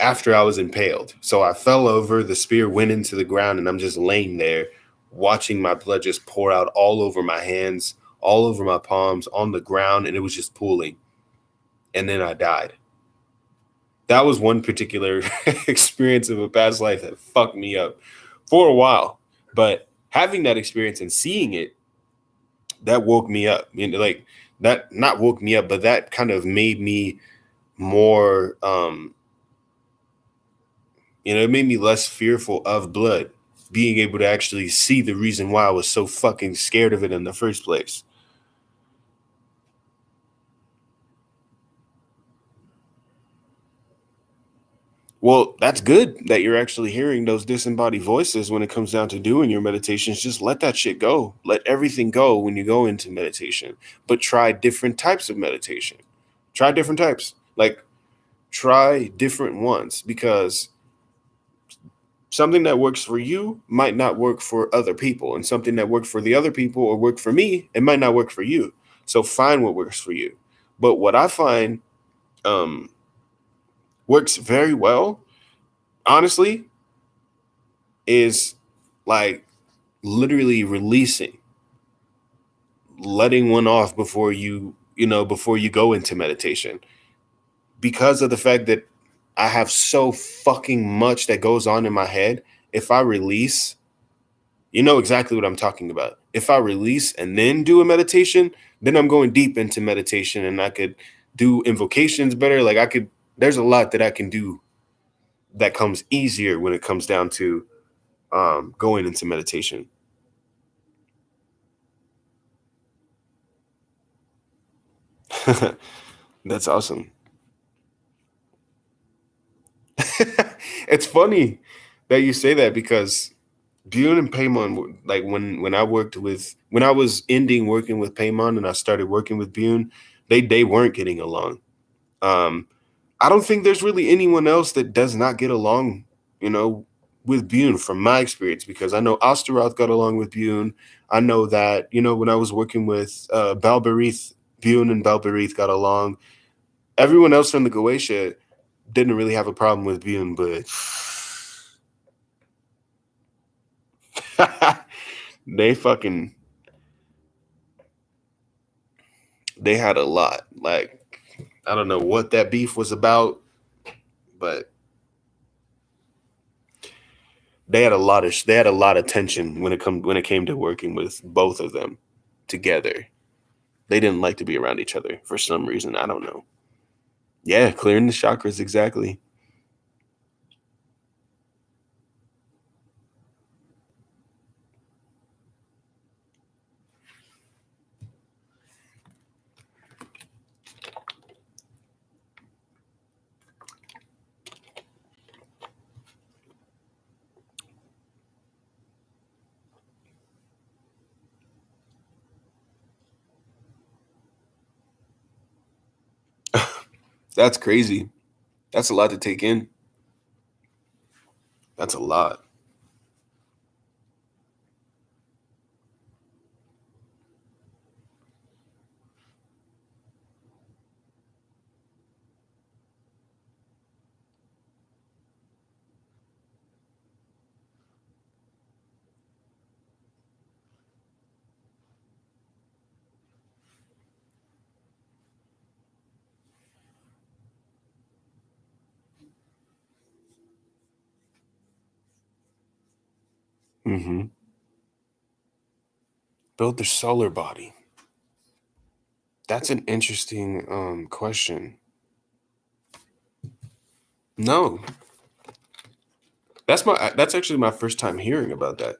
A: after I was impaled. So I fell over, the spear went into the ground, and I'm just laying there watching my blood just pour out all over my hands, all over my palms, on the ground, and it was just pooling. And then I died. That was one particular experience of a past life that fucked me up for a while. But having that experience and seeing it, that woke me up. Like that not woke me up, but that kind of made me more it made me less fearful of blood, being able to actually see the reason why I was so fucking scared of it in the first place. Well, that's good that you're actually hearing those disembodied voices when it comes down to doing your meditations. Just let that shit go. Let everything go when you go into meditation, but try different types of meditation. Try different types. Like, try different ones because something that works for you might not work for other people, and something that worked for the other people or worked for me, it might not work for you. So find what works for you. But what I find um, works very well, honestly, is like literally releasing. letting one off before before you go into meditation, because of the fact that I have so fucking much that goes on in my head. If I release, you know exactly what I'm talking about. If I release and then do a meditation, then I'm going deep into meditation, and I could do invocations better. Like, there's a lot that I can do that comes easier when it comes down to going into meditation. That's awesome. It's funny that you say that, because Bune and Paymon, like when I was ending working with Paymon and I started working with Bune, they weren't getting along. Um, I don't think there's really anyone else that does not get along, you know, with Bune from my experience, because I know Osteroth got along with Bune. I know that, when I was working with Balberith, Bune and Balberith got along. Everyone else from the Goetia didn't really have a problem with Bune, but they fucking they had a lot. Like, I don't know what that beef was about, but they had a lot of tension when it came to working with both of them together. They didn't like to be around each other for some reason. I don't know. Yeah, clearing the chakras, exactly. That's crazy. That's a lot to take in. That's a lot. Hmm. Build their solar body. That's an interesting question. No, that's actually my first time hearing about that.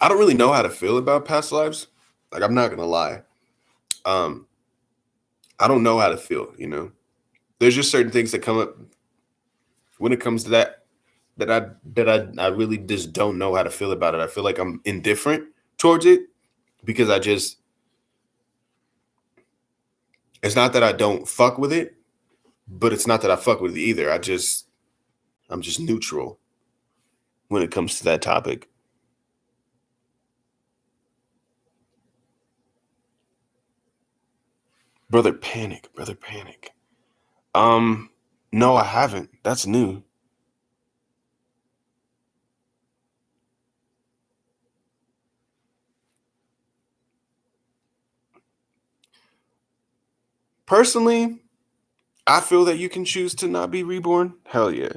A: I don't really know how to feel about past lives. Like, I'm not gonna lie. Um, I don't know how to feel. There's just certain things that come up when it comes to that I really just don't know how to feel about it. I feel like I'm indifferent towards it, because it's not that I don't fuck with it, but it's not that I fuck with it either. I'm just neutral when it comes to that topic. Brother Panic, Brother Panic. Um, no, I haven't. That's new. Personally, I feel that you can choose to not be reborn. Hell yeah.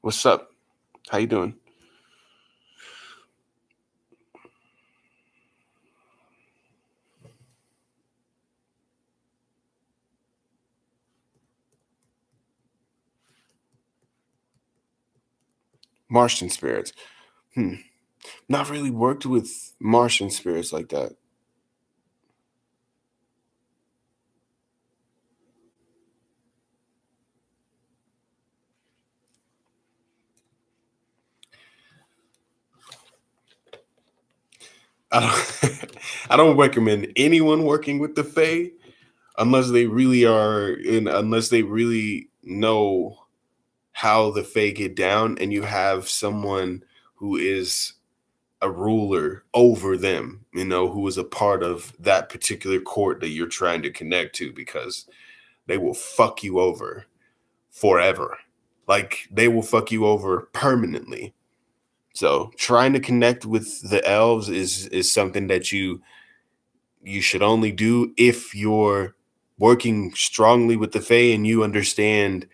A: What's up? How you doing? Martian spirits. Hmm. Not really worked with Martian spirits like that. I don't, I don't recommend anyone working with the Fae unless they really are in, unless they really know how the Fae get down, and you have someone who is a ruler over them, who is a part of that particular court that you're trying to connect to, because they will fuck you over forever. Like, they will fuck you over permanently. So trying to connect with the elves is something that you should only do if you're working strongly with the Fae and you understand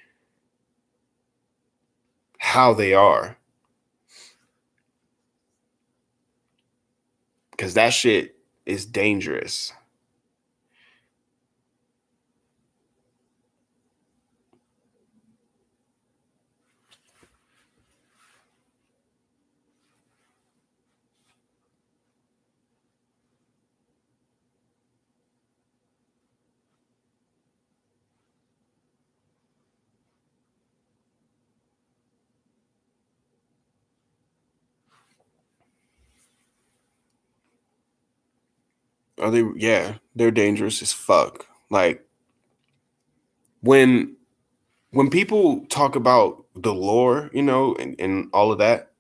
A: how they are. Because that shit is dangerous. Are they? Yeah, they're dangerous as fuck. Like, when when people talk about the lore, and all of that,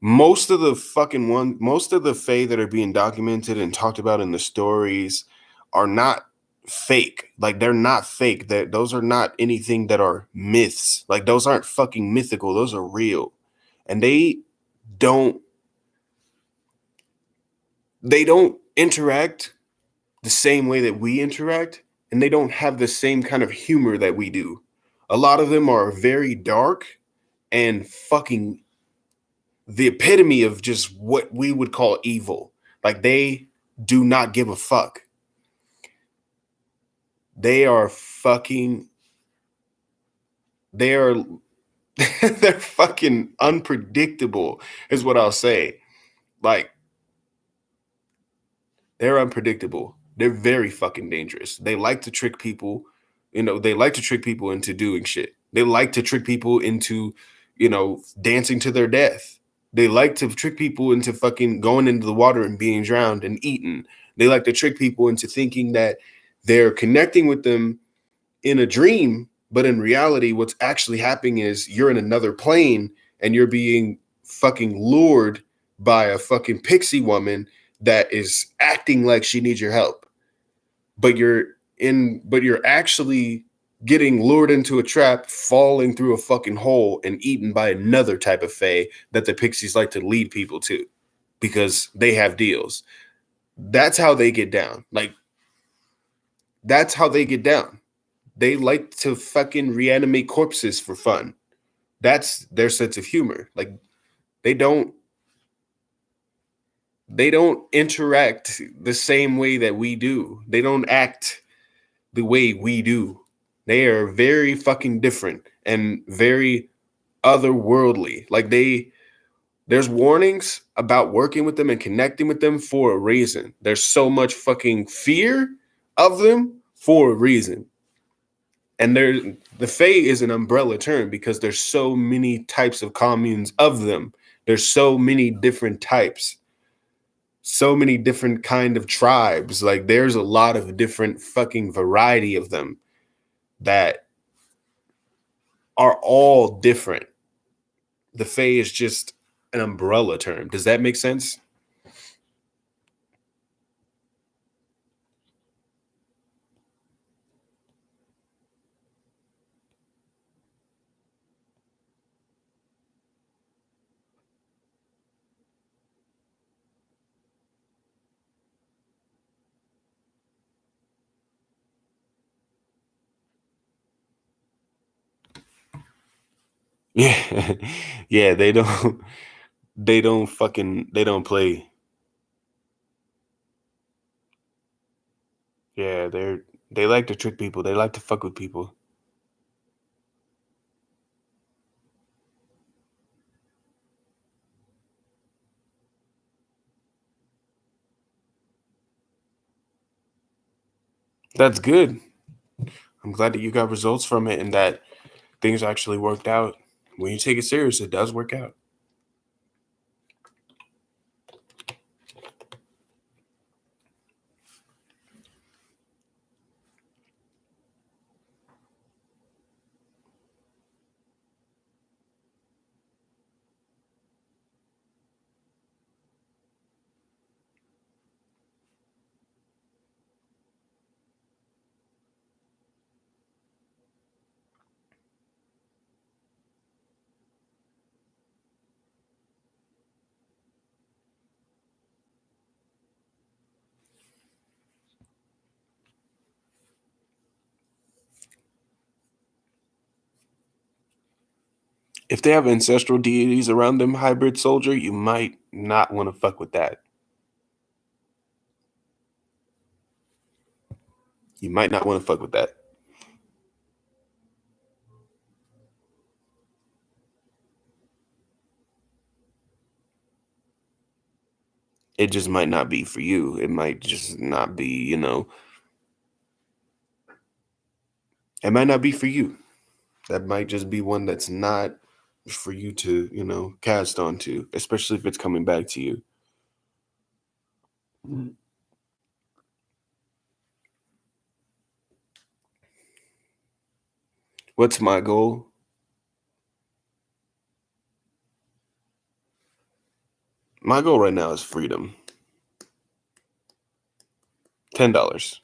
A: most of the Fae that are being documented and talked about in the stories are not fake. Like, they're not fake. That those are not anything that are myths. Like, those aren't fucking mythical. Those are real. And don't they don't interact the same way that we interact, and they don't have the same kind of humor that we do. A lot of them are very dark and fucking the epitome of just what we would call evil. Like, they do not give a fuck. They are fucking they are they're fucking unpredictable is what I'll say. Like, they're unpredictable. They're very fucking dangerous. They like to trick people. They like to trick people into doing shit. They like to trick people into, dancing to their death. They like to trick people into fucking going into the water and being drowned and eaten. They like to trick people into thinking that they're connecting with them in a dream, but in reality, what's actually happening is you're in another plane and you're being fucking lured by a fucking pixie woman that is acting like she needs your help. But you're actually getting lured into a trap, falling through a fucking hole and eaten by another type of fae that the pixies like to lead people to because they have deals. That's how they get down. Like, that's how they get down. They like to fucking reanimate corpses for fun. That's their sense of humor. Like, they don't they don't interact the same way that we do. They don't act the way we do. They are very fucking different and very otherworldly. Like, there's warnings about working with them and connecting with them for a reason. There's so much fucking fear of them for a reason. And the Fae is an umbrella term because there's so many types of communes of them. There's so many different types, so many different kind of tribes. Like, there's a lot of different fucking variety of them that are all different. The Fae is just an umbrella term. Does that make sense? Yeah. Yeah, they don't play. Yeah, they like to trick people. They like to fuck with people. That's good. I'm glad that you got results from it and that things actually worked out. When you take it serious, it does work out. If they have ancestral deities around them, hybrid soldier, you might not want to fuck with that. You might not want to fuck with that. It just might not be for you. It might just not be, it might not be for you. That might just be one that's not for you to, cast onto, especially if it's coming back to you. What's my goal? My goal right now is freedom. $10.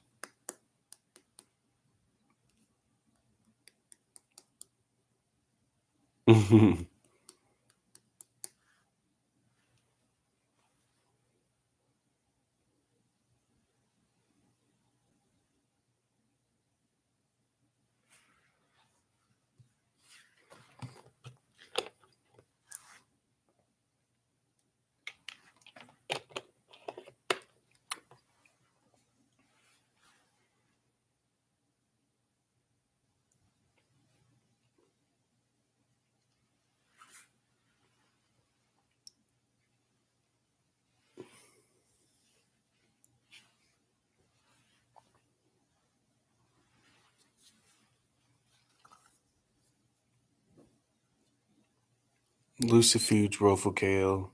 A: Lucifuge, Rofocale,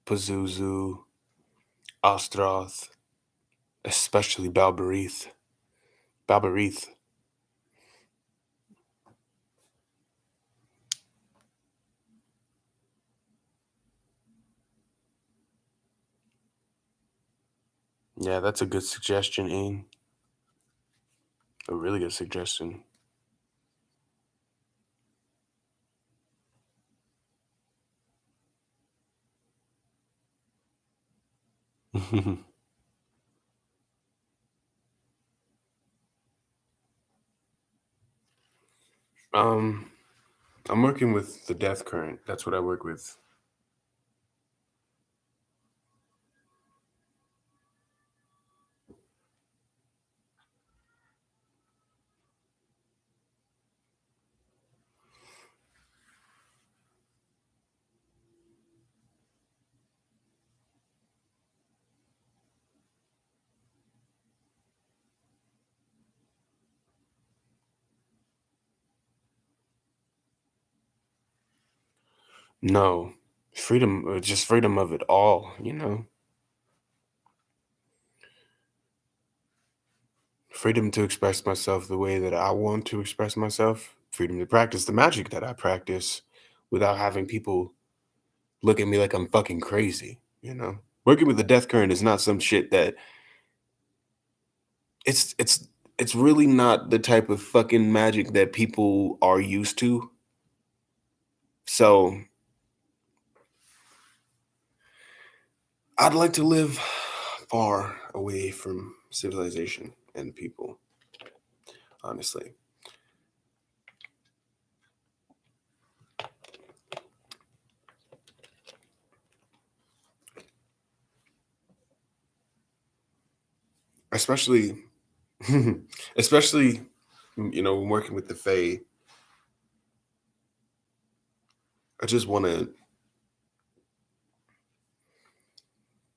A: Pazuzu, Ostroth, especially Balberith. Balberith. Yeah, that's a good suggestion, Ain. A really good suggestion. um, I'm working with the Death Current. That's what I work with. No, freedom, just freedom of it all, Freedom to express myself the way that I want to express myself. Freedom to practice the magic that I practice without having people look at me like I'm fucking crazy. Working with the Death Current is not some shit that it's really not the type of fucking magic that people are used to. So I'd like to live far away from civilization and people, honestly. Especially especially when working with the Fae. I just want to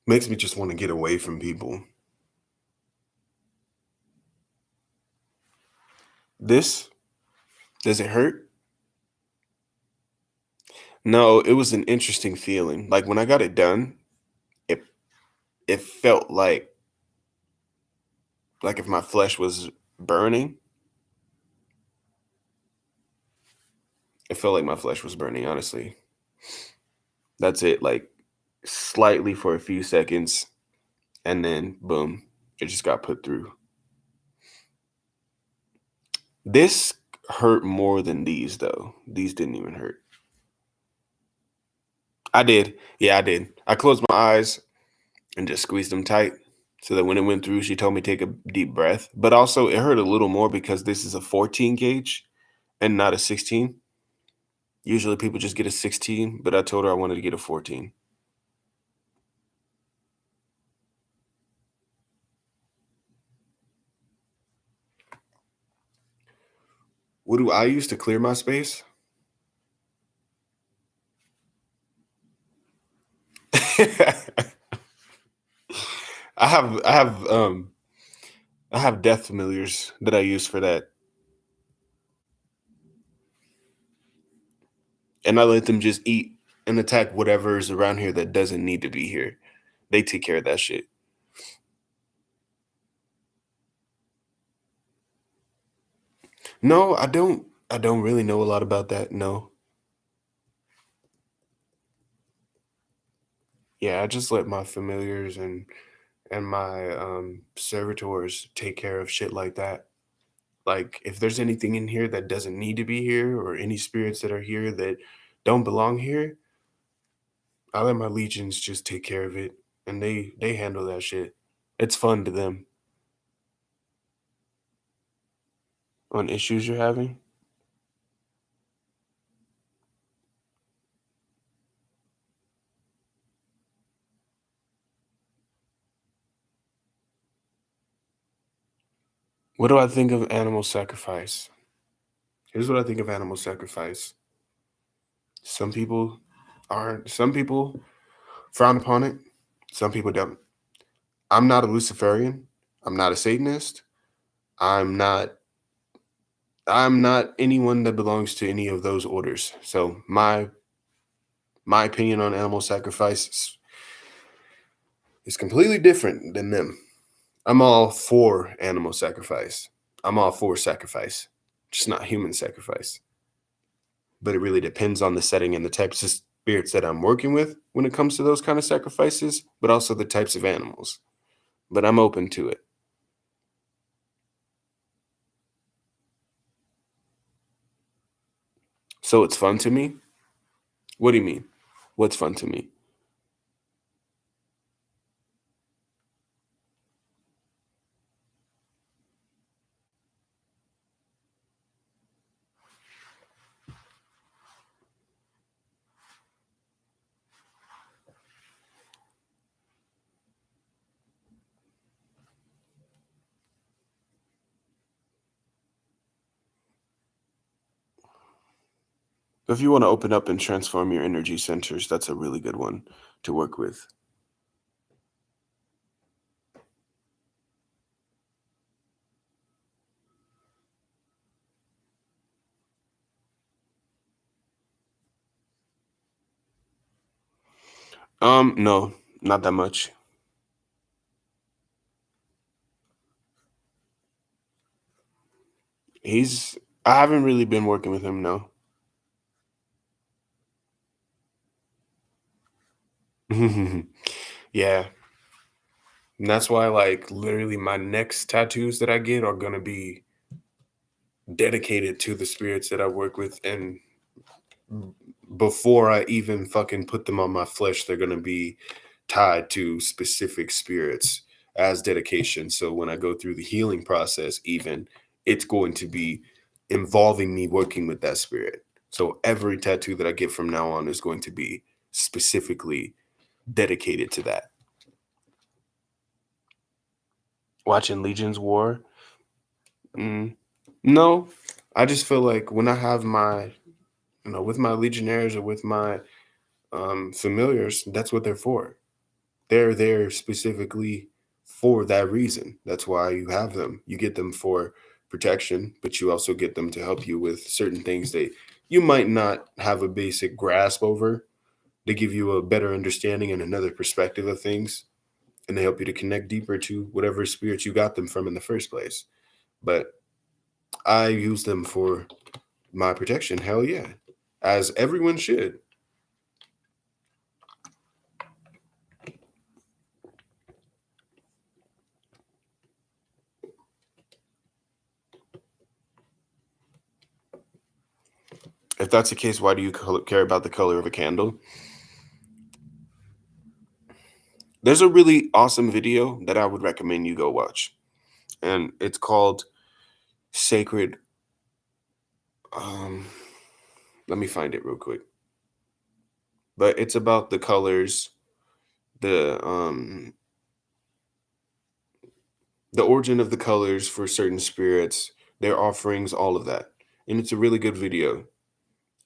A: makes me just want to get away from people. This does it hurt? No, it was an interesting feeling. Like when I got it done, it it felt like if my flesh was burning. It felt like my flesh was burning, honestly. That's it, like slightly for a few seconds, and then boom, it just got put through. This hurt more than these, though. These didn't even hurt. I did. Yeah, I did. I closed my eyes and just squeezed them tight so that when it went through, she told me take a deep breath. But also, it hurt a little more because this is a 14 gauge and not a 16.
B: Usually people just get a 16, but I told her I wanted to get a 14. What do I use to clear my space? I have I have I have death familiars that I use for that. And I let them just eat and attack whatever is around here that doesn't need to be here. They take care of that shit. No, I don't really know a lot about that. No. Yeah, I just let my familiars and my servitors take care of shit like that. Like if there's anything in here that doesn't need to be here or any spirits that are here that don't belong here, I let my legions just take care of it and they handle that shit. It's fun to them. On issues you're having? What do I think of animal sacrifice? Here's what I think of animal sacrifice. Some people some people frown upon it. Some people don't. I'm not a Luciferian. I'm not a Satanist. I'm not I'm not anyone that belongs to any of those orders. So my opinion on animal sacrifice is completely different than them. I'm all for animal sacrifice. I'm all for sacrifice, just not human sacrifice. But it really depends on the setting and the types of spirits that I'm working with when it comes to those kind of sacrifices, but also the types of animals. But I'm open to it. So it's fun to me? What do you mean? What's fun to me? If you want to open up and transform your energy centers, that's a really good one to work with. No, not that much. He's I haven't really been working with him, no. Yeah. And that's why like literally my next tattoos that I get are gonna be dedicated to the spirits that I work with and before I even fucking put them on my flesh, they're gonna be tied to specific spirits as dedication. So when I go through the healing process, even it's going to be involving me working with that spirit. So every tattoo that I get from now on is going to be specifically dedicated to that. Watching Legion's War. Mm, no, I just feel like when I have my, with my legionnaires or with my familiars, that's what they're for. They're there specifically for that reason. That's why you have them. You get them for protection, but you also get them to help you with certain things that you might not have a basic grasp over. They give you a better understanding and another perspective of things, and they help you to connect deeper to whatever spirit you got them from in the first place. But I use them for my protection. Hell yeah. As everyone should. If that's the case, why do you care about the color of a candle? There's a really awesome video that I would recommend you go watch. And it's called Sacred. Um, Let me find it real quick. But it's about the colors, the the origin of the colors for certain spirits, their offerings, all of that. And it's a really good video.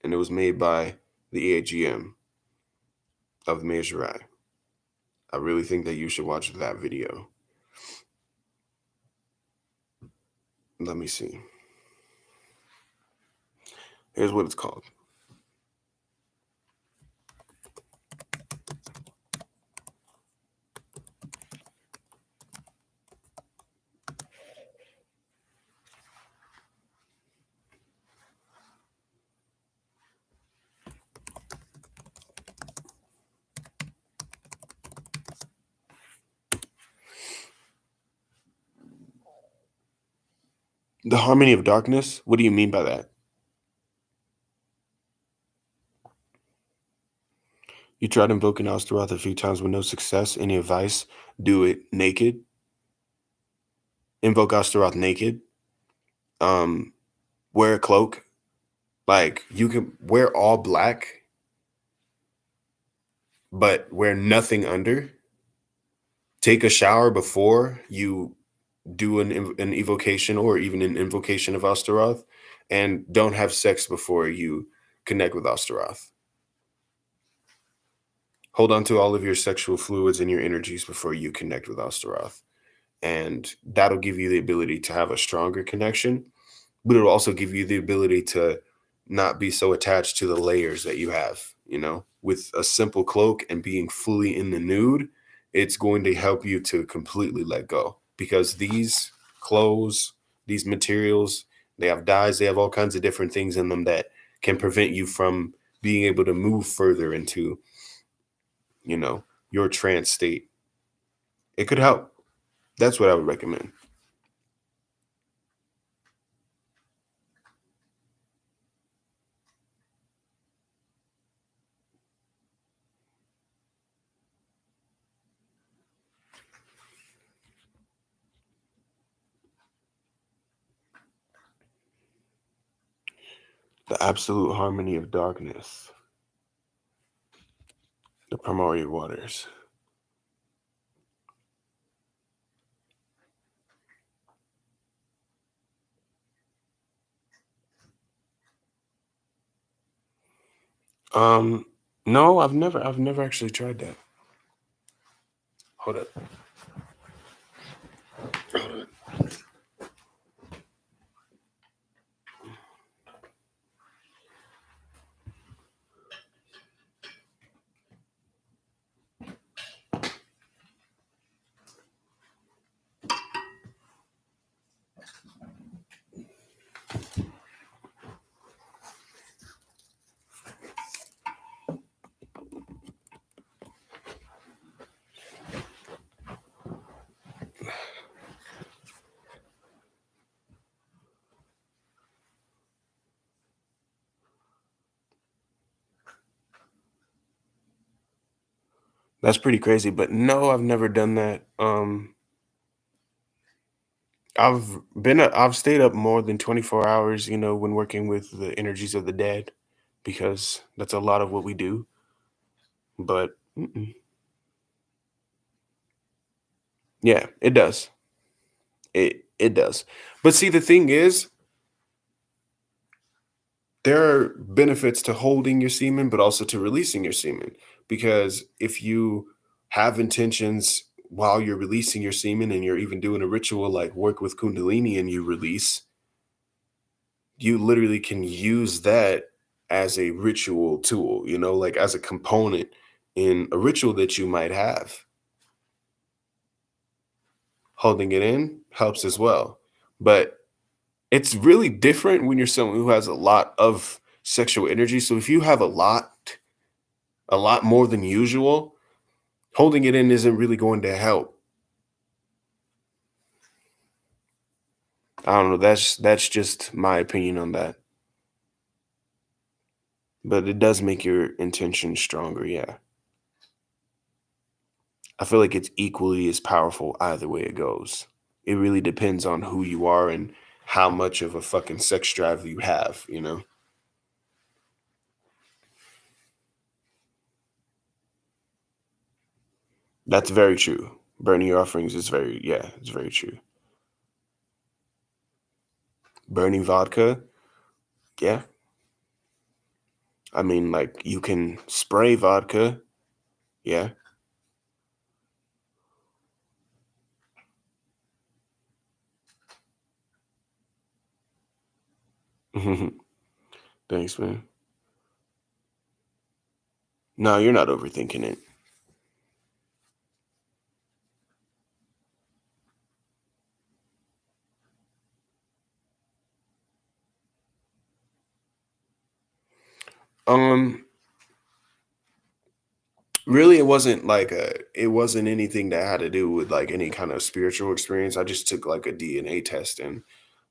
B: And it was made by the EAGM of the Mejrai. I really think that you should watch that video. Let me see. Here's what it's called. The harmony of darkness? What do you mean by that? You tried invoking Astaroth a few times with no success. Any advice? Do it naked. Invoke Astaroth naked. Wear a cloak. Like, you can wear all black, but wear nothing under. Take a shower before you do an evocation or even an invocation of Astaroth, and don't have sex before you connect with Astaroth. Hold on to all of your sexual fluids and your energies before you connect with Astaroth. And that'll give you the ability to have a stronger connection, but it'll also give you the ability to not be so attached to the layers that you have, with a simple cloak and being fully in the nude. It's going to help you to completely let go, because these clothes, these materials, they have dyes, they have all kinds of different things in them that can prevent you from being able to move further into, your trance state. It could help. That's what I would recommend. The absolute harmony of darkness. The primordial waters. No, I've never actually tried that. Hold up. That's pretty crazy, but no, I've never done that. I've stayed up more than 24 hours, when working with the energies of the dead, because that's a lot of what we do. But yeah, it does. It does. But see, the thing is, there are benefits to holding your semen, but also to releasing your semen. Because if you have intentions while you're releasing your semen, and you're even doing a ritual like work with Kundalini and you release, you literally can use that as a ritual tool, like as a component in a ritual that you might have. Holding it in helps as well. But it's really different when you're someone who has a lot of sexual energy. So if you have a lot more than usual, holding it in isn't really going to help. I don't know. That's just my opinion on that. But it does make your intention stronger, yeah. I feel like it's equally as powerful either way it goes. It really depends on who you are and how much of a fucking sex drive you have. That's very true. Burning your offerings is very, yeah, it's very true. Burning vodka, yeah. I mean, like you can spray vodka, yeah. Thanks, man. No, you're not overthinking it. Um, Really, it wasn't anything that had to do with like any kind of spiritual experience. I just took like a DNA test and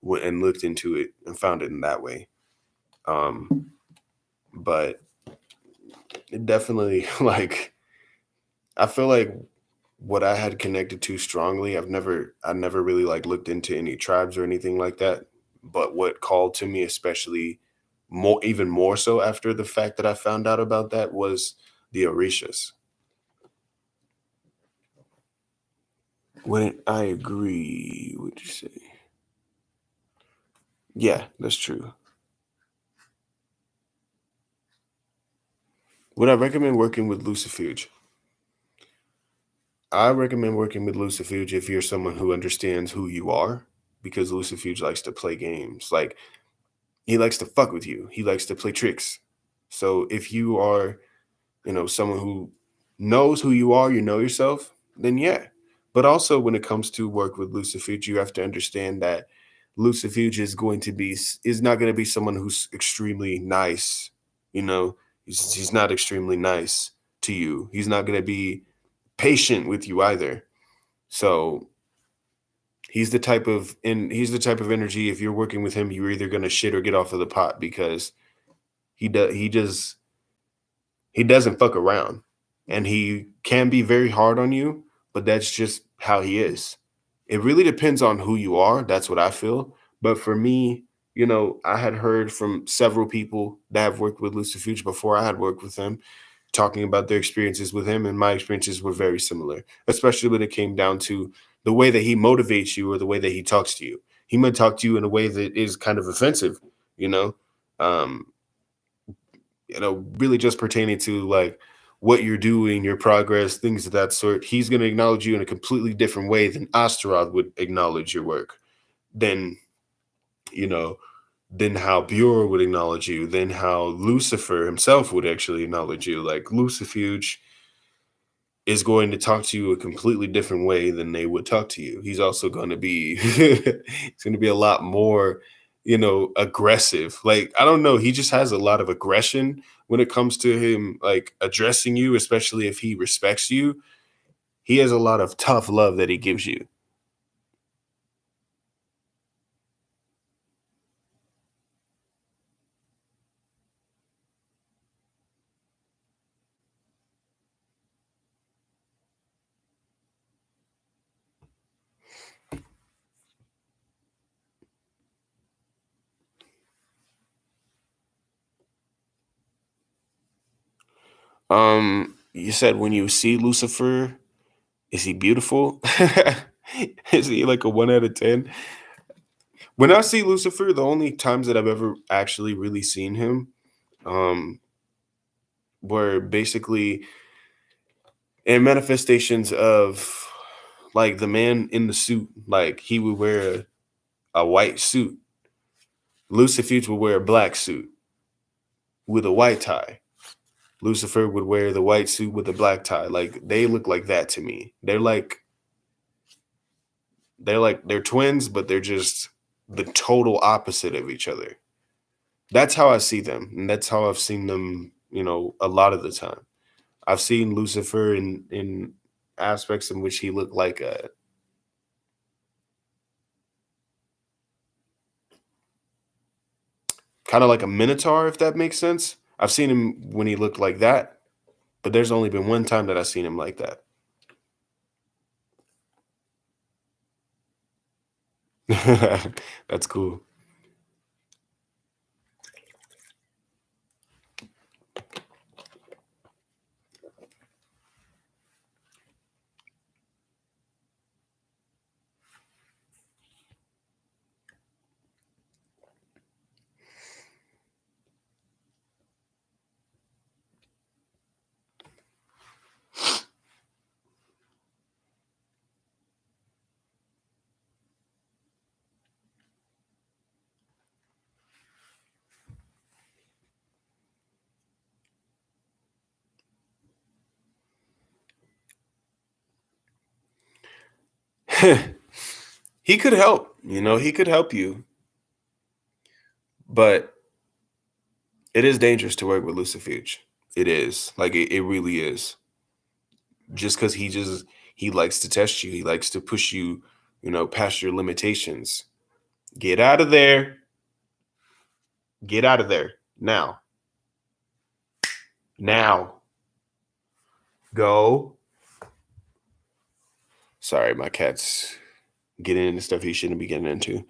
B: went and looked into it and found it in that way. Um, but it definitely I feel like what I had connected to strongly. I never really like looked into any tribes or anything like that. But what called to me, especially even more so after the fact that I found out about that, was the Orishas. When I agree, would you say? Yeah, that's true. Would I recommend working with Lucifuge? I recommend working with Lucifuge if you're someone who understands who you are, because Lucifuge likes to play games. Like he likes to fuck with you. He likes to play tricks. So if you are, someone who knows who you are, you know yourself, then yeah. But also when it comes to work with Lucifuge, you have to understand that Lucifuge is not going to be someone who's extremely nice. You know, he's not extremely nice to you. He's not going to be patient with you either. So he's the type of energy. If you're working with him, you're either going to shit or get off of the pot because he doesn't fuck around, and he can be very hard on you, but that's just how he is. It really depends on who you are. That's what I feel. But for me, I had heard from several people that have worked with Lucifuge before I had worked with him, talking about their experiences with him, and my experiences were very similar, especially when it came down to the way that he motivates you or the way that he talks to you. He might talk to you in a way that is kind of offensive, you know. Um, really just pertaining to like what you're doing, your progress, things of that sort. He's going to acknowledge you in a completely different way than Astaroth would acknowledge your work, than, you know, than how Bureau would acknowledge you, than how Lucifer himself would actually acknowledge you. Like Lucifuge is going to talk to you a completely different way than they would talk to you. He's also going to be it's going to be a lot more, aggressive. Like I don't know, he just has a lot of aggression when it comes to him like addressing you, especially if he respects you. He has a lot of tough love that he gives you. You said when you see Lucifer, is he beautiful? Is he like a 1 out of 10? When I see Lucifer, the only times that I've ever actually really seen him, um, were basically in manifestations of like the man in the suit. Like he would wear a white suit. Lucifuge would wear a black suit with a white tie. Lucifer would wear the white suit with the black tie. Like they look like that to me. They're twins, but they're just the total opposite of each other. That's how I see them, and that's how I've seen them. A lot of the time, I've seen Lucifer in aspects in which he looked like a kind of like a minotaur, if that makes sense. I've seen him when he looked like that, but there's only been one time that I've seen him like that. That's cool. He could help, he could help you, but it is dangerous to work with Lucifuge. It is. Like it really is. Just because he likes to test you, he likes to push you, past your limitations. Get out of there. Get out of there. Now. Now. Go. Sorry, my cat's getting into stuff he shouldn't be getting into.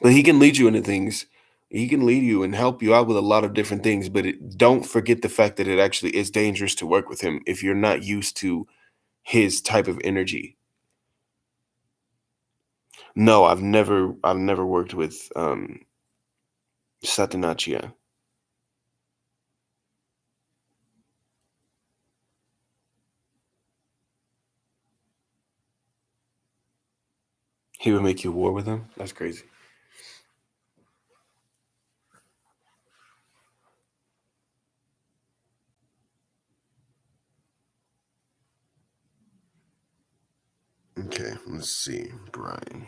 B: But he can lead you into things. He can lead you and help you out with a lot of different things. But don't forget the fact that it actually is dangerous to work with him if you're not used to his type of energy. No, I've never worked with Satanachia. He would make you war with him? That's crazy.
A: Okay, let's see, Brian.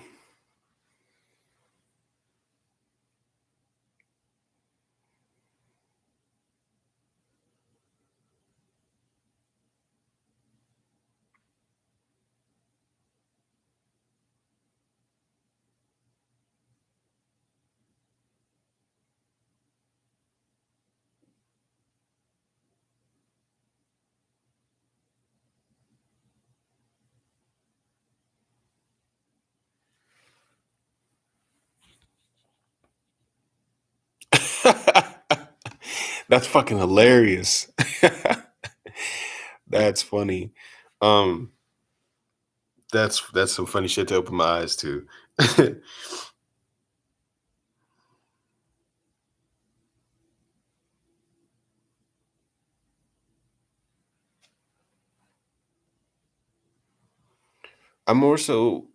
B: That's fucking hilarious. That's funny. Um, that's some funny shit to open my eyes to.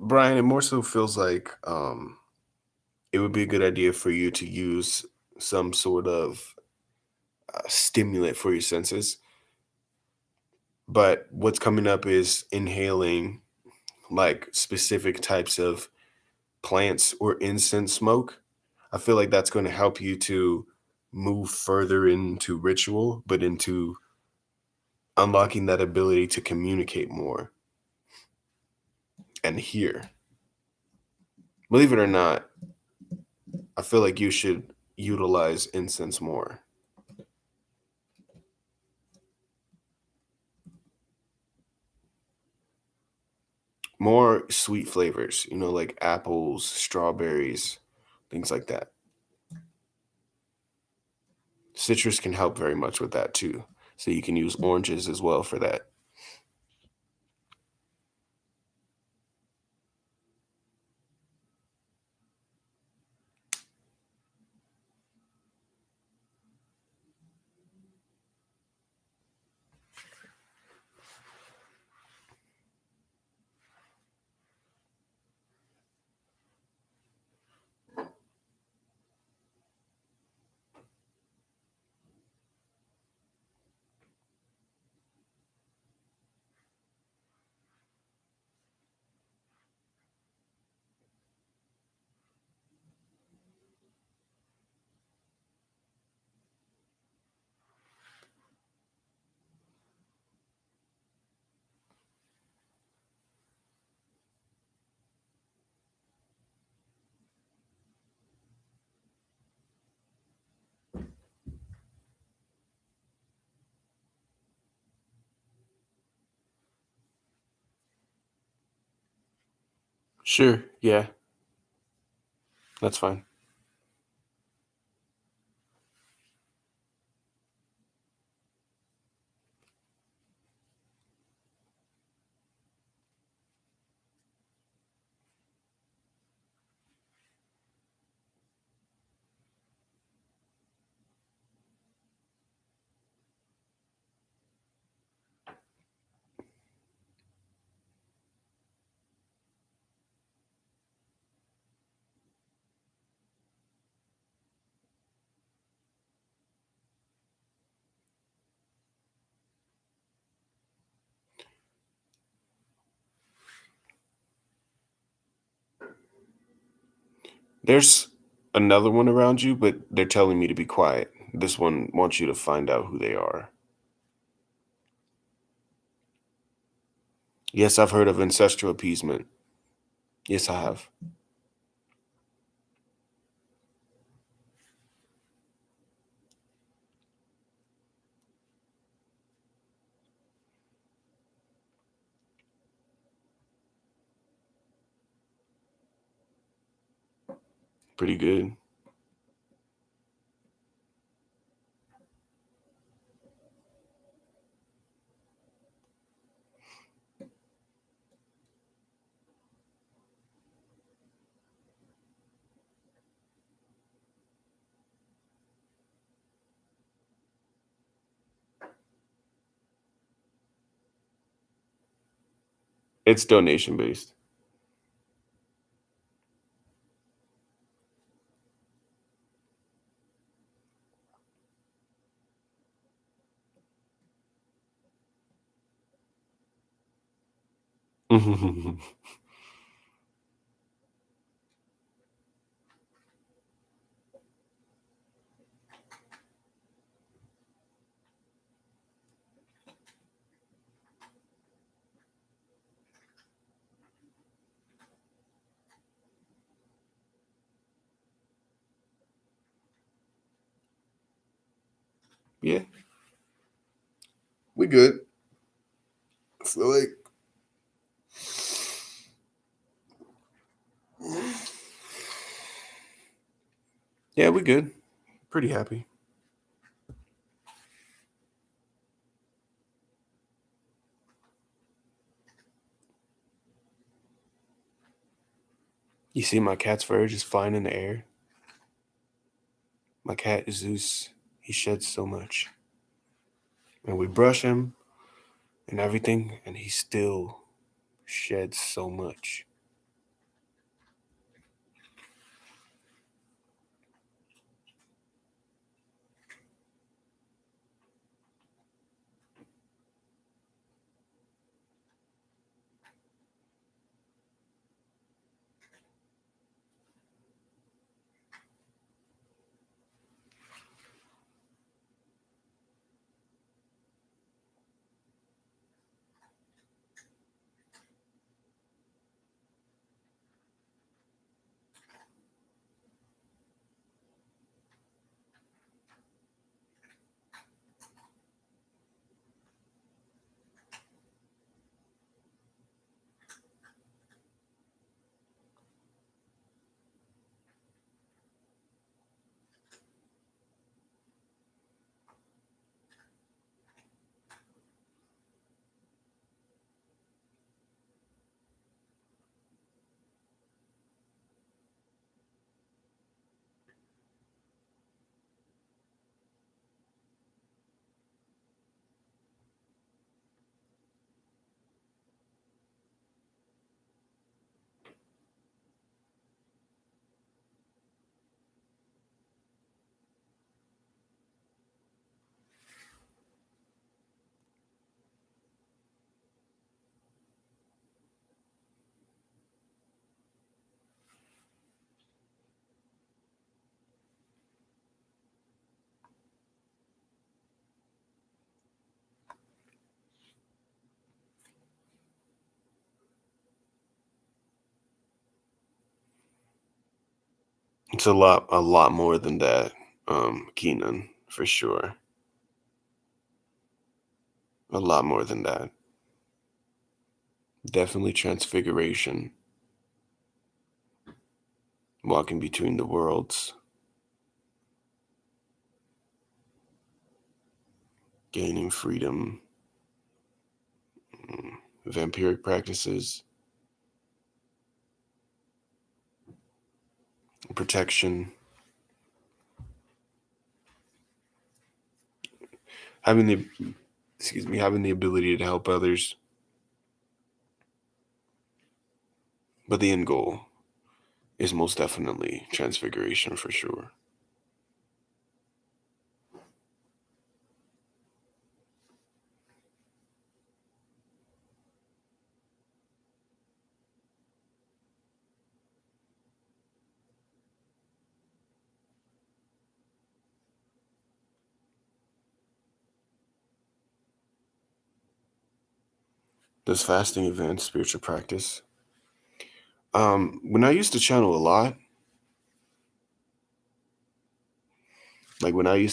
B: Brian, it more so feels like it would be a good idea for you to use some sort of stimulant for your senses. But what's coming up is inhaling like specific types of plants or incense smoke. I feel like that's going to help you to move further into ritual, but into unlocking that ability to communicate more and hear. Believe it or not, I feel like you should utilize incense more. More sweet flavors, like apples, strawberries, things like that. Citrus can help very much with that too. So you can use oranges as well for that. Sure, yeah, that's fine. There's another one around you, but they're telling me to be quiet. This one wants you to find out who they are. Yes, I've heard of ancestral appeasement. Yes, I have. Pretty good. It's donation based. Yeah, we good. I feel like yeah, we good. Pretty happy. You see my cat's fur just flying in the air? My cat is Zeus. He sheds so much. And we brush him and everything, and he still sheds so much. It's a lot more than that, Keenan, for sure. A lot more than that. Definitely transfiguration, walking between the worlds, gaining freedom, vampiric practices, protection, having the having the ability to help others. But the end goal is most definitely transfiguration for sure. Does fasting advance spiritual practice? When I used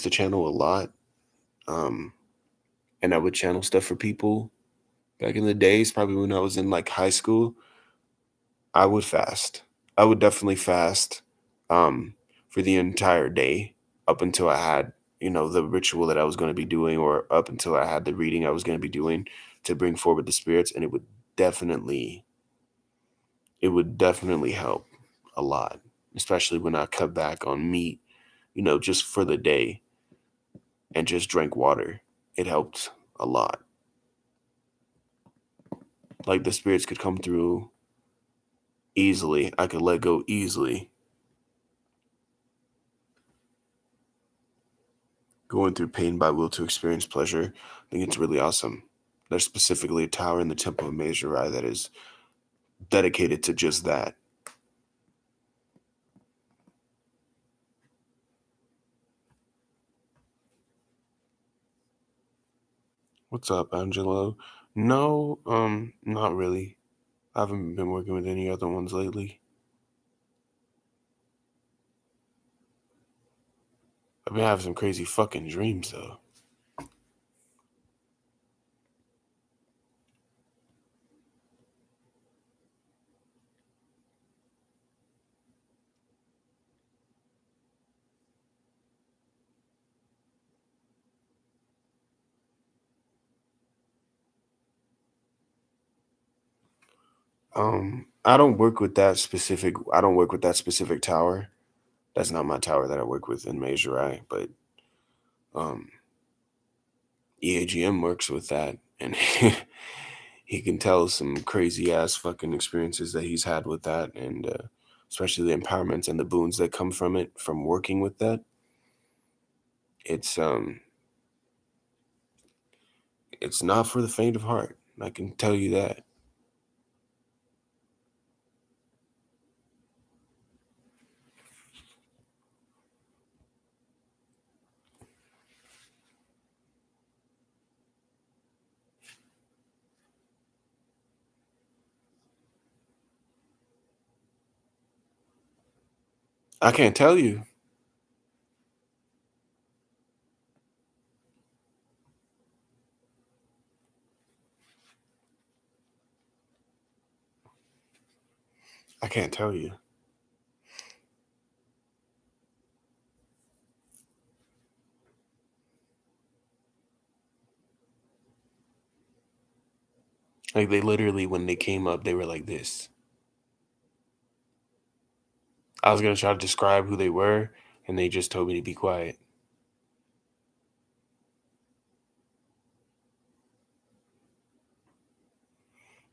B: to channel a lot, um, and I would channel stuff for people back in the days, probably when I was in like high school, I would fast. I would definitely fast um, for the entire day up until I had, the ritual that I was going to be doing, or up until I had the reading I was going to be doing to bring forward the spirits, and definitely, it would definitely help a lot, especially when I cut back on meat, just for the day and just drank water. It helped a lot. Like the spirits could come through easily. I could let go easily. Going through pain by will to experience pleasure. I think it's really awesome. There's specifically a tower in the Temple of Meijurai that is dedicated to just that. What's up, Angelo? No, not really. I haven't been working with any other ones lately. I've been having some crazy fucking dreams though. I don't work with that specific. I don't work with that specific tower. That's not my tower that I work with in Meijurai, but um, EAGM works with that, and he can tell some crazy ass fucking experiences that he's had with that, and especially the empowerments and the boons that come from it, from working with that. It's it's not for the faint of heart. I can tell you that. I can't tell you. I can't tell you. Like they literally, when they came up, they were like this. I was gonna try to describe who they were, and they just told me to be quiet.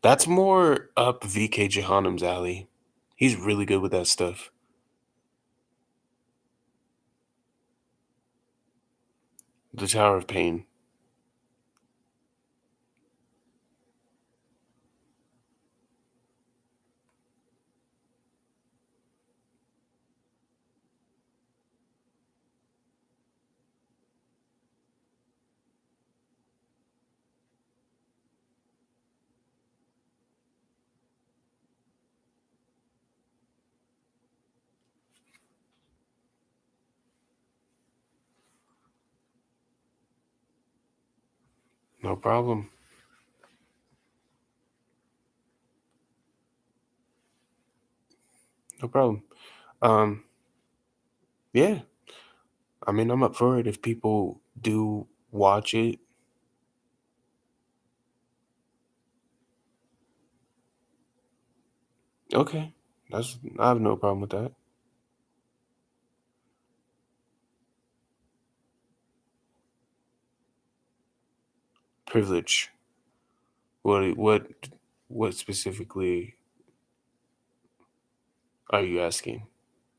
B: That's more up VK Jehanum's alley. He's really good with that stuff. The Tower of Pain. No problem. No problem. Um, yeah. I mean, I'm up for it if people do watch it. Okay. I have no problem with that. Privilege. What specifically are you asking?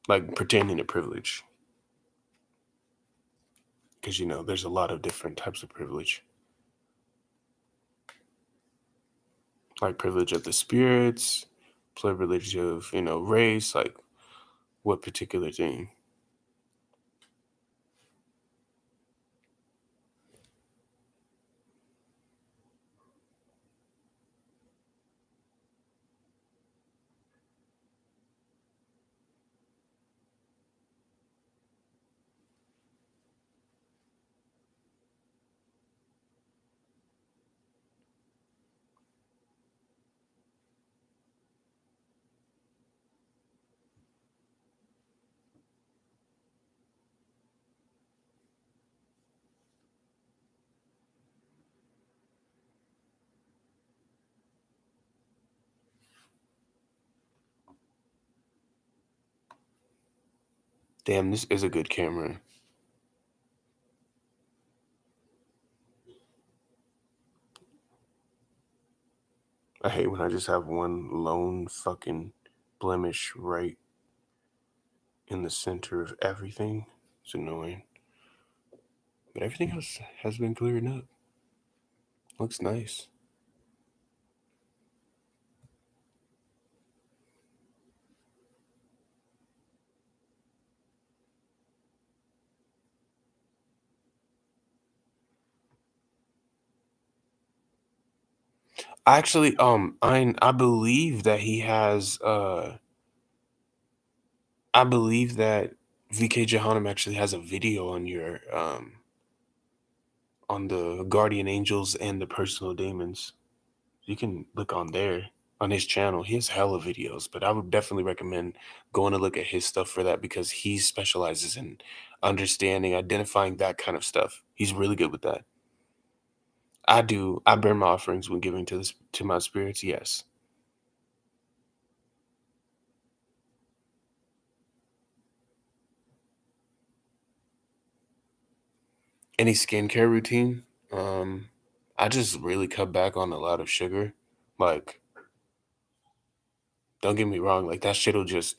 B: Like pertaining to privilege? Because there's a lot of different types of privilege. Like privilege of the spirits, privilege of, race, like what particular thing? Damn, this is a good camera. I hate when I just have one lone fucking blemish right in the center of everything. It's annoying. But everything else has been clearing up. Looks nice. Actually, I believe that he has I believe that VK Jehanum actually has a video on your on the guardian angels and the personal demons. You can look on there on his channel. He has hella videos, but I would definitely recommend going to look at his stuff for that because he specializes in understanding, identifying that kind of stuff. He's really good with that. I do. I burn my offerings when giving to this to my spirits. Yes. Any skincare routine? Um, I just really cut back on a lot of sugar. Like, don't get me wrong, like that shit'll just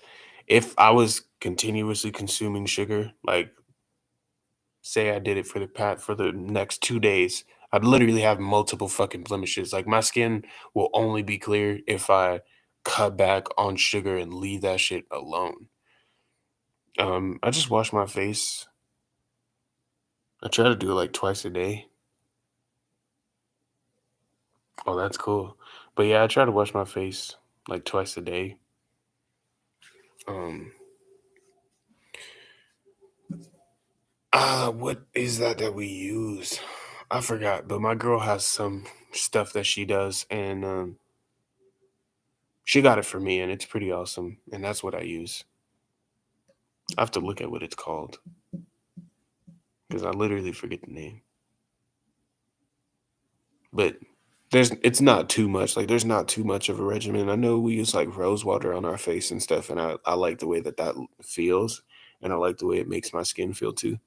B: if I was continuously consuming sugar, like say I did it for the next 2 days, I'd literally have multiple fucking blemishes. Like my skin will only be clear if I cut back on sugar and leave that shit alone. I just wash my face. I try to do it like twice a day. Oh, that's cool. But yeah, I try to wash my face like twice a day. Um, what is that we use? I forgot, but my girl has some stuff that she does, and she got it for me, and it's pretty awesome. And that's what I use. I have to look at what it's called because I literally forget the name. But it's not too much. Like there's not too much of a regimen. I know we use like rose water on our face and stuff, and I like the way that feels, and I like the way it makes my skin feel too.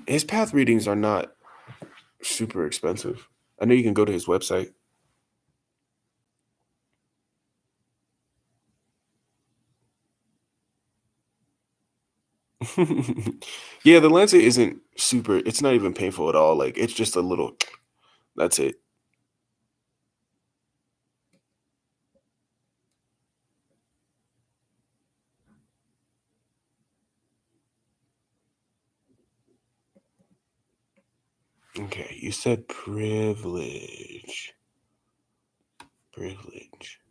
B: His path readings are not super expensive. I know you can go to his website. Yeah, the lancet isn't super. It's not even painful at all. Like it's just a little. That's it. Okay, you said privilege. Privilege.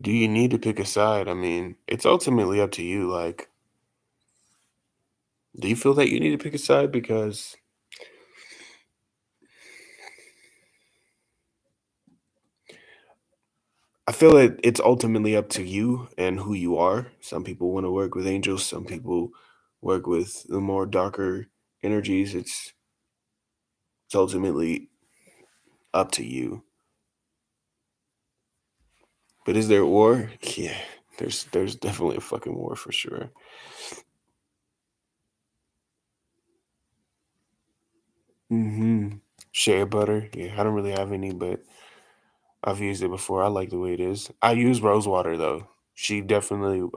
B: Do you need to pick a side? I mean, it's ultimately up to you. Like, do you feel that you need to pick a side? Because I feel that it's ultimately up to you and who you are. Some people want to work with angels, some people work with the more darker energies. It's ultimately up to you. But is there war? Yeah, there's definitely a fucking war for sure. Shea butter. Yeah, I don't really have any, but I've used it before. I like the way it is. I use rose water though. She definitely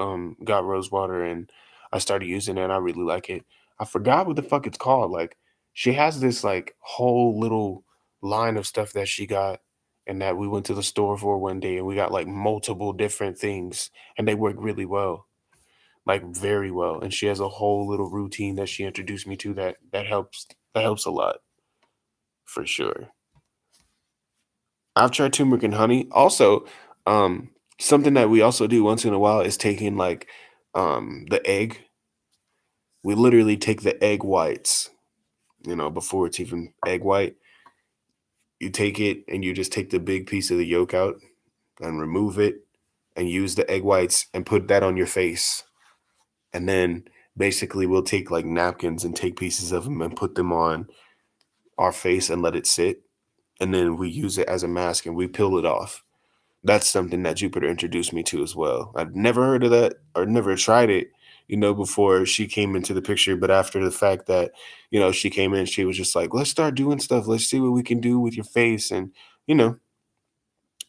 B: got rose water and I started using it and I really like it. I forgot what the fuck it's called. Like she has this like whole little line of stuff that she got and that we went to the store for one day and we got like multiple different things and they work really well. Like very well. And she has a whole little routine that she introduced me to that helps a lot for sure. I've tried turmeric and honey. Also, something that we also do once in a while is taking like the egg. We literally take the egg whites, before it's even egg white. You take it and you just take the big piece of the yolk out and remove it and use the egg whites and put that on your face. And then basically we'll take like napkins and take pieces of them and put them on our face and let it sit. and then we use it as a mask and we peel it off. That's something that Jupiter introduced me to as well. I'd never heard of that or never tried it, before she came into the picture. But after the fact that, she came in, she was just like, let's start doing stuff. Let's see what we can do with your face. And, you know,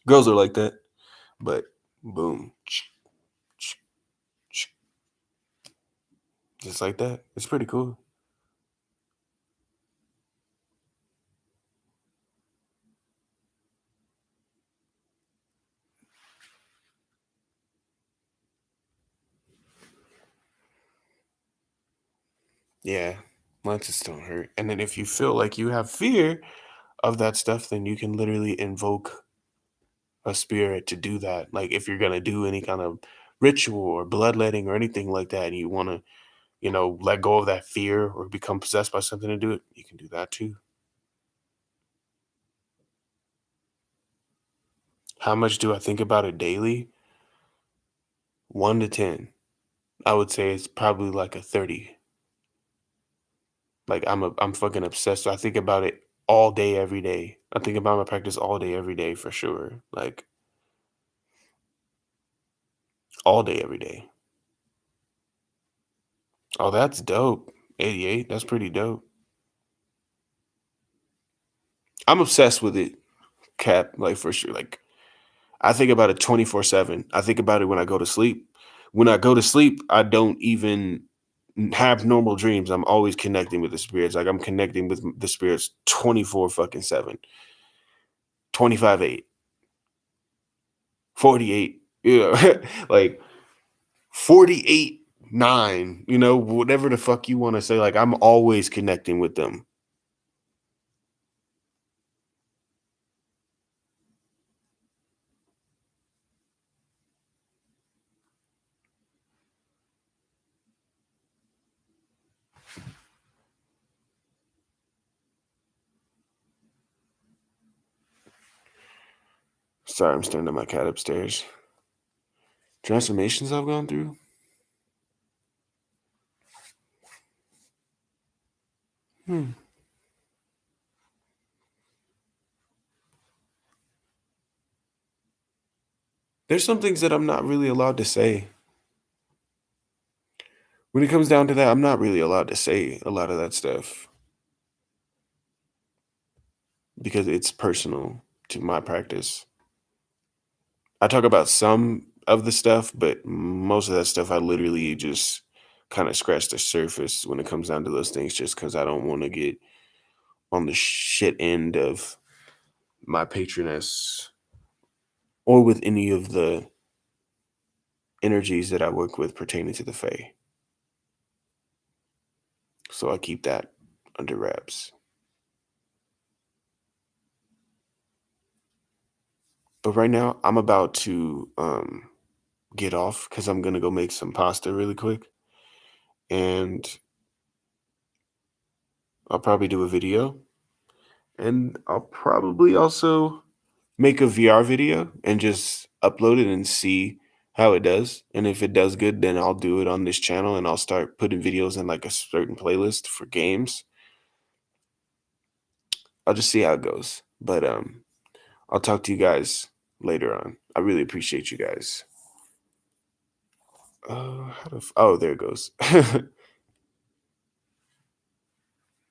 B: girls are like that. But boom, just like that. It's pretty cool. Yeah, lenses don't hurt. And then if you feel like you have fear of that stuff, then you can literally invoke a spirit to do that. Like if you're gonna do any kind of ritual or bloodletting or anything like that, and you want to, let go of that fear or become possessed by something to do it, you can do that too. How much do I think about it daily? 1 to 10. I would say it's probably like a 30. Like I'm fucking obsessed. So I think about it all day, every day. I think about my practice all day, every day for sure. Like all day, every day. Oh, that's dope. 88. That's pretty dope. I'm obsessed with it, Cap. Like for sure. Like I think about it 24/7. I think about it when I go to sleep. When I go to sleep, I don't even have normal dreams. I'm always connecting with the spirits. Like I'm connecting with the spirits 24 fucking 7, 25/8, 48. Yeah. Like 48/9, whatever the fuck you want to say. Like I'm always connecting with them. Sorry, I'm staring at my cat upstairs. Transformations I've gone through? Hmm. There's some things that I'm not really allowed to say. When it comes down to that, I'm not really allowed to say a lot of that stuff because it's personal to my practice. I talk about some of the stuff, but most of that stuff I literally just kind of scratch the surface when it comes down to those things just because I don't want to get on the shit end of my patroness or with any of the energies that I work with pertaining to the Fae. So I keep that under wraps. But right now, I'm about to get off because I'm gonna go make some pasta really quick, and I'll probably do a video, and I'll probably also make a VR video and just upload it and see how it does. And if it does good, then I'll do it on this channel and I'll start putting videos in like a certain playlist for games. I'll just see how it goes. But I'll talk to you guys later on. I really appreciate you guys. Oh, there it goes.